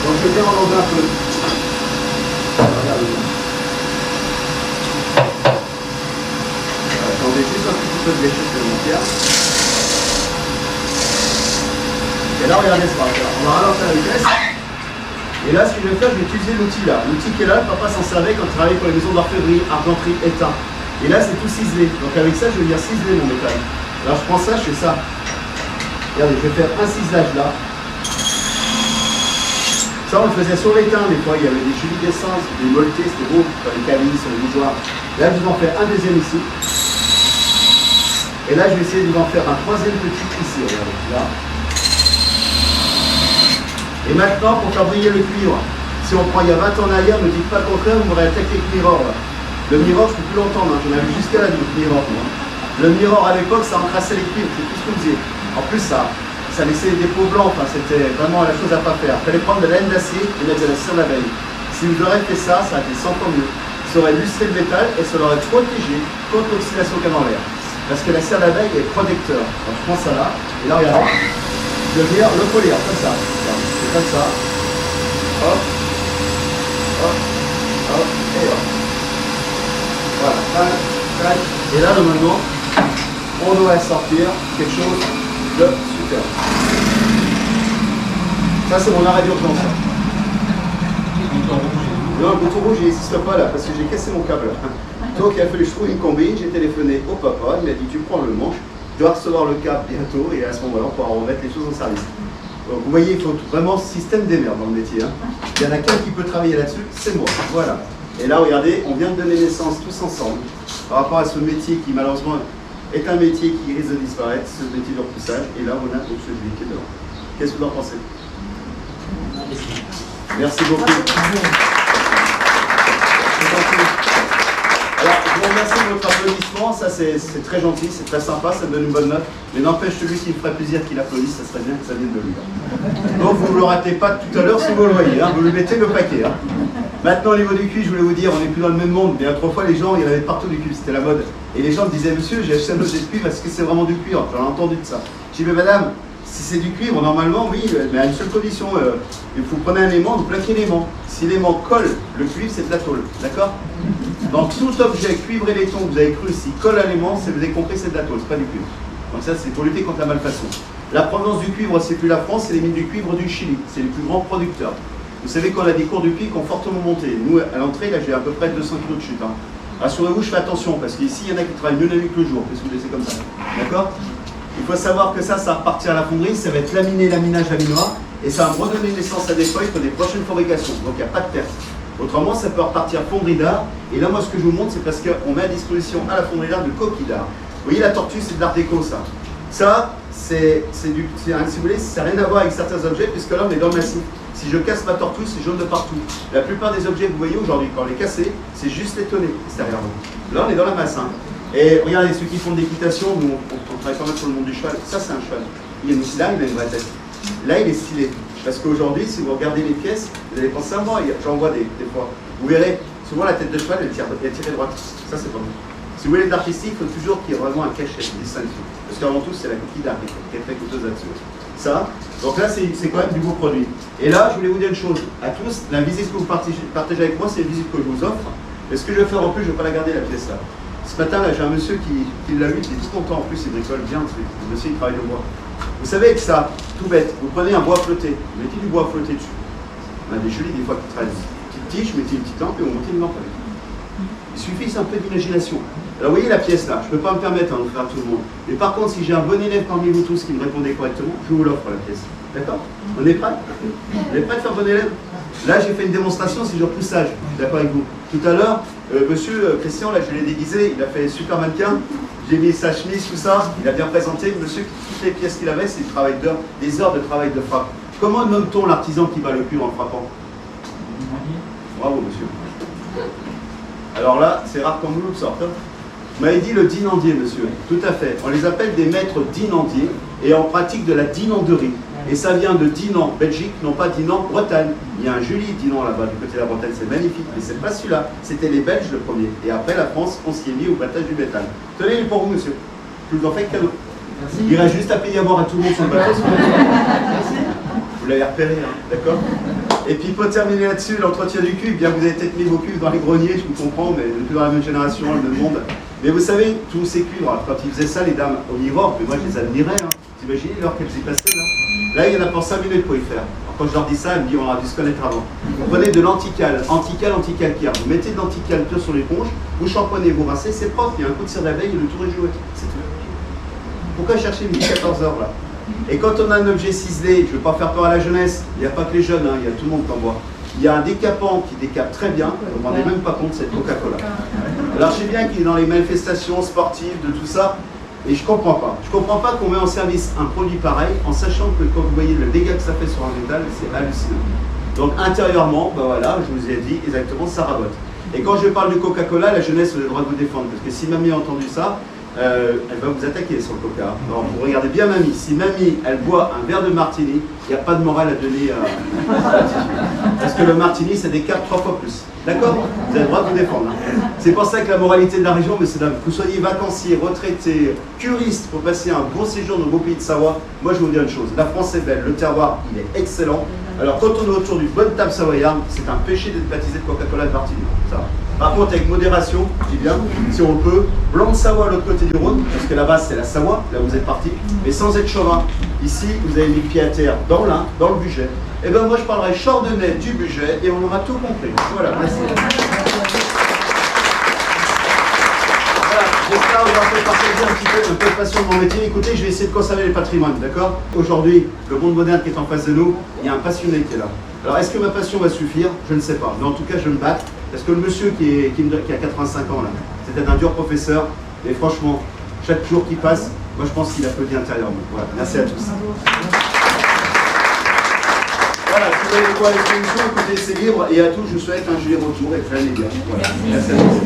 Donc, je viens enlever un peu. Regardez. Attendez juste un petit peu de lécher sur mon pierre. Et là, regardez ça. On va ralentir la vitesse. Et là, ce que je vais faire, je vais utiliser l'outil là. L'outil qui est là, le papa s'en servait quand il travaillait pour les maisons d'orfèvrerie, argenterie, étain. Et là, c'est tout ciselé. Donc avec ça, je vais venir ciseler mon métal. Alors je prends ça, je fais ça. Regardez, je vais faire un ciselage là. Ça, on le faisait sur l'étain des fois. Il y avait des jolies d'essence, des molletés, c'était beau, sur les cavilles, sur les bougeoirs. Là, je vais en faire un deuxième ici. Et là, je vais essayer de vous en faire un troisième petit ici. Regardez, là. Et maintenant, pour faire briller le cuivre, si on prend il y a 20 ans en arrière, ne dites pas le contraire, vous m'aurez attaqué avec le mirror. Là. Le mirror, je ne peux plus l'entendre, j'en avais jusqu'à là du mirror. Moi. Le mirror à l'époque, ça encrassait les cuivres, c'est tout ce qu'on faisait. En plus, ça laissait des peaux blancs, enfin, c'était vraiment la chose à ne pas faire. Il fallait prendre de la laine d'acier et mettre de la cire d'abeille. Si vous auriez fait ça, ça aurait été 100 fois mieux. Ça aurait lustré le métal et ça l'aurait protégé contre l'oxydation qu'il y a dans l'air. Parce que la cire d'abeille est protecteur. Donc je prends ça là, et là, regardez. Je vais venir le polir, comme ça. C'est comme ça. Hop. Hop. Hop. Et hop. Voilà. Tac, tac. Et là, normalement, on doit sortir quelque chose de super. Ça, c'est mon arrêt d'urgence. Non, le bouton rouge, il n'existe pas là, parce que j'ai cassé mon câble. Donc, il a fallu que je trouve une combi. J'ai téléphoné au papa. Il m'a dit, tu prends le manche. Je dois recevoir le câble bientôt et à ce moment-là, on pourra remettre les choses en service. Donc vous voyez, il faut vraiment système des merdes dans le métier. Hein. Il y en a qu'un qui peut travailler là-dessus, c'est moi. Voilà. Et là, regardez, on vient de donner naissance tous ensemble par rapport à ce métier qui malheureusement est un métier qui risque de disparaître, ce métier de repoussage. Et là, on a donc celui qui est dehors. Qu'est-ce que vous en pensez? Merci beaucoup. Alors, je vous remercie de votre applaudissement, ça c'est très gentil, c'est très sympa, ça me donne une bonne note, mais n'empêche celui qui me ferait plaisir qu'il applaudisse, ça serait bien que ça vienne de lui. Donc vous ne le ratez pas tout à l'heure si vous le voyez, hein, vous lui mettez le paquet. Hein. Maintenant au niveau du cuivre, je voulais vous dire, on n'est plus dans le même monde, mais autrefois les gens, il y en avait partout du cuivre, c'était la mode. Et les gens me disaient, monsieur, j'ai acheté un objet de cuivre, est-ce que c'est vraiment du cuivre? J'en ai entendu de ça. J'ai dit, mais madame, si c'est du cuivre, normalement, oui, mais à une seule condition, il faut prendre un aimant, vous plaquez l'aimant. Si l'aimant colle, le cuivre, c'est de la tôle, d'accord? Donc tout objet cuivre et laiton, vous avez cru, s'il colle à l'aimant, vous avez compris, c'est de la tôle, c'est pas du cuivre. Donc ça, c'est pour lutter contre la malfaçon. La provenance du cuivre, c'est plus la France, c'est les mines du cuivre du Chili, c'est les plus grands producteurs. Vous savez qu'on a des cours du cuivre qui ont fortement monté. Nous, à l'entrée, là, j'ai à peu près 200 kg de chute. Hein. Rassurez-vous, je fais attention, parce qu'ici, il y en a qui travaillent mieux la nuit que le jour, parce que vous laissez comme ça. D'accord? Il faut savoir que ça va repartir à la fonderie, ça va être laminé, laminage, laminoir, et ça va me redonner naissance à des feuilles pour des prochaines fabrications. Donc il n'y a pas de perte. Autrement, ça peut repartir fonderie d'art. Et là, moi, ce que je vous montre, c'est parce qu'on met à disposition à la fonderie d'art de coquilles d'art. Vous voyez, la tortue, c'est de l'art déco, ça. Ça, si vous voulez, ça n'a rien à voir avec certains objets, puisque là, on est dans le massif. Si je casse ma tortue, c'est jaune de partout. La plupart des objets que vous voyez aujourd'hui, quand on les casse, c'est juste étonné, c'est derrière vous. Là, on est dans la masse. Hein. Et regardez, ceux qui font de l'équitation, nous, on travaille pas mal sur le monde du cheval. Ça, c'est un cheval. Il est là, il a une vraie tête. Là, il est stylé. Parce qu'aujourd'hui, si vous regardez les pièces, vous allez penser à moi, j'en vois des fois. Vous verrez, souvent la tête de cheval, elle est tirée droite. Ça, c'est pas bon. Si vous voulez de l'artistique, il faut toujours qu'il y ait vraiment un cachet, une distinction. Parce qu'avant tout, c'est la coquille d'art qui est très coûteuse là-dessus. Ça, donc là, c'est quand même du beau produit. Et là, je voulais vous dire une chose. À tous, la visite que vous partagez avec moi, c'est une visite que je vous offre. Et ce que je vais faire en plus, je ne vais pas la garder, la pièce là. Ce matin, là, j'ai un monsieur qui l'a eu, il est tout content. En plus, il bricole bien. Le monsieur, il travaille le bois. Vous savez, avec ça, tout bête, vous prenez un bois flotté, vous mettez du bois flotté dessus. On a des jolis, des fois, qui traînent. Une petite tige, mettez une petite lampe et on monte une lampe avec. Il suffit, c'est un peu d'imagination. Alors, vous voyez la pièce là, je ne peux pas me permettre de faire tout le monde. Mais par contre, si j'ai un bon élève parmi vous tous qui me répondait correctement, je vous l'offre la pièce. D'accord? On est prêts? On est prêts de faire bon élève? Là, j'ai fait une démonstration, c'est genre poussage. Je suis d'accord avec vous. Tout à l'heure, monsieur Christian, là, je l'ai déguisé, il a fait super mannequin. J'ai mis sa chemise, tout ça, il a bien présenté. Monsieur, toutes les pièces qu'il avait, c'est des heures de travail de frappe. Comment nomme-t-on l'artisan qui bat le cul en frappant? Bravo, monsieur. Alors là, c'est rare qu'on nous le sorte. Vous m'avez dit le dinandier, monsieur. Tout à fait. On les appelle des maîtres dinandiers et en pratique de la dinanderie. Et ça vient de Dinan, Belgique, non pas Dinan, Bretagne. Il y a un joli Dinan là-bas, du côté de la Bretagne, c'est magnifique. Mais c'est pas celui-là, c'était les Belges le premier. Et après la France, on s'y est mis au battage du métal. Tenez, il est pour vous, monsieur. Je vous en fais cadeau. Merci. Il reste juste à payer à boire à tout le monde sur le bateau. Vous l'avez repéré, hein, d'accord? Et puis pour terminer là-dessus, l'entretien du cul, bien vous avez peut-être mis vos cuves dans les greniers, je vous comprends, mais depuis dans la même génération, le même monde. Mais vous savez, tous ces cuves, quand ils faisaient ça, les dames omnivores, mais moi je les admirais, hein. Vous imaginez l'heure qu'elles y passaient là? Là, il y en a pour 5 minutes pour y faire. Alors, quand je leur dis ça, elles me disent on a dû se connaître avant. Vous prenez de l'antical, anticalcaire, vous mettez de l'anticalcaire sur l'éponge, vous champonnez, vous rincez, c'est propre, il y a un coup de cire d'abeille et le tour est joué. C'est tout. Pourquoi chercher midi 14 heures là? Et quand on a un objet ciselé, je ne veux pas faire peur à la jeunesse, il n'y a pas que les jeunes, hein, il y a tout le monde qui en boit. Il y a un décapant qui décape très bien, vous ne vous rendez même pas compte, c'est Coca-Cola. Alors je sais bien qu'il est dans les manifestations sportives, de tout ça, et je ne comprends pas. Je ne comprends pas qu'on met en service un produit pareil, en sachant que quand vous voyez le dégât que ça fait sur un métal, c'est hallucinant. Donc intérieurement, ben voilà, je vous ai dit exactement, ça rabote. Et quand je parle de Coca-Cola, la jeunesse a le droit de vous défendre, parce que si mamie a entendu ça, elle va vous attaquer sur le coca. Alors vous regardez bien mamie, si mamie elle boit un verre de martini, il n'y a pas de morale à donner à la petite fille. Parce que le martini ça décape 3 fois plus. D'accord? Vous avez le droit de vous défendre. Hein. C'est pour ça que la moralité de la région, messieurs dames, que vous soyez vacanciers, retraités, curistes pour passer un bon séjour dans le beau pays de Savoie, moi je vais vous dire une chose, la France est belle, le terroir il est excellent. Alors quand on est autour d'une bonne table savoyarde, c'est un péché d'être baptisé de Coca-Cola de martini. Ça va. Par contre, avec modération, je dis bien, si on peut, blanc de Savoie à l'autre côté du Rhône, parce que là-bas c'est la Savoie, là où vous êtes parti, mais sans être chauvin. Ici, vous avez mis le pied à terre dans l'Ain, dans le budget. Et bien moi je parlerai chardonnay du budget et on aura tout compris. Voilà, merci. Voilà, j'espère vous avoir fait partager un peu de passion de mon métier. Écoutez, je vais essayer de conserver les patrimoines, d'accord? Aujourd'hui, le monde moderne qui est en face de nous, il y a un passionné qui est là. Alors est-ce que ma passion va suffire? Je ne sais pas, mais en tout cas je me bats. Parce que le monsieur qui a 85 ans là, c'était un dur professeur, et franchement, chaque jour qui passe, moi je pense qu'il applaudit intérieurement. Voilà, merci à tous. Voilà, si vous avez quoi à l'exposition, écoutez, c'est libre, et à tous, je vous souhaite un joli retour et plein les gars. Voilà, merci à tous.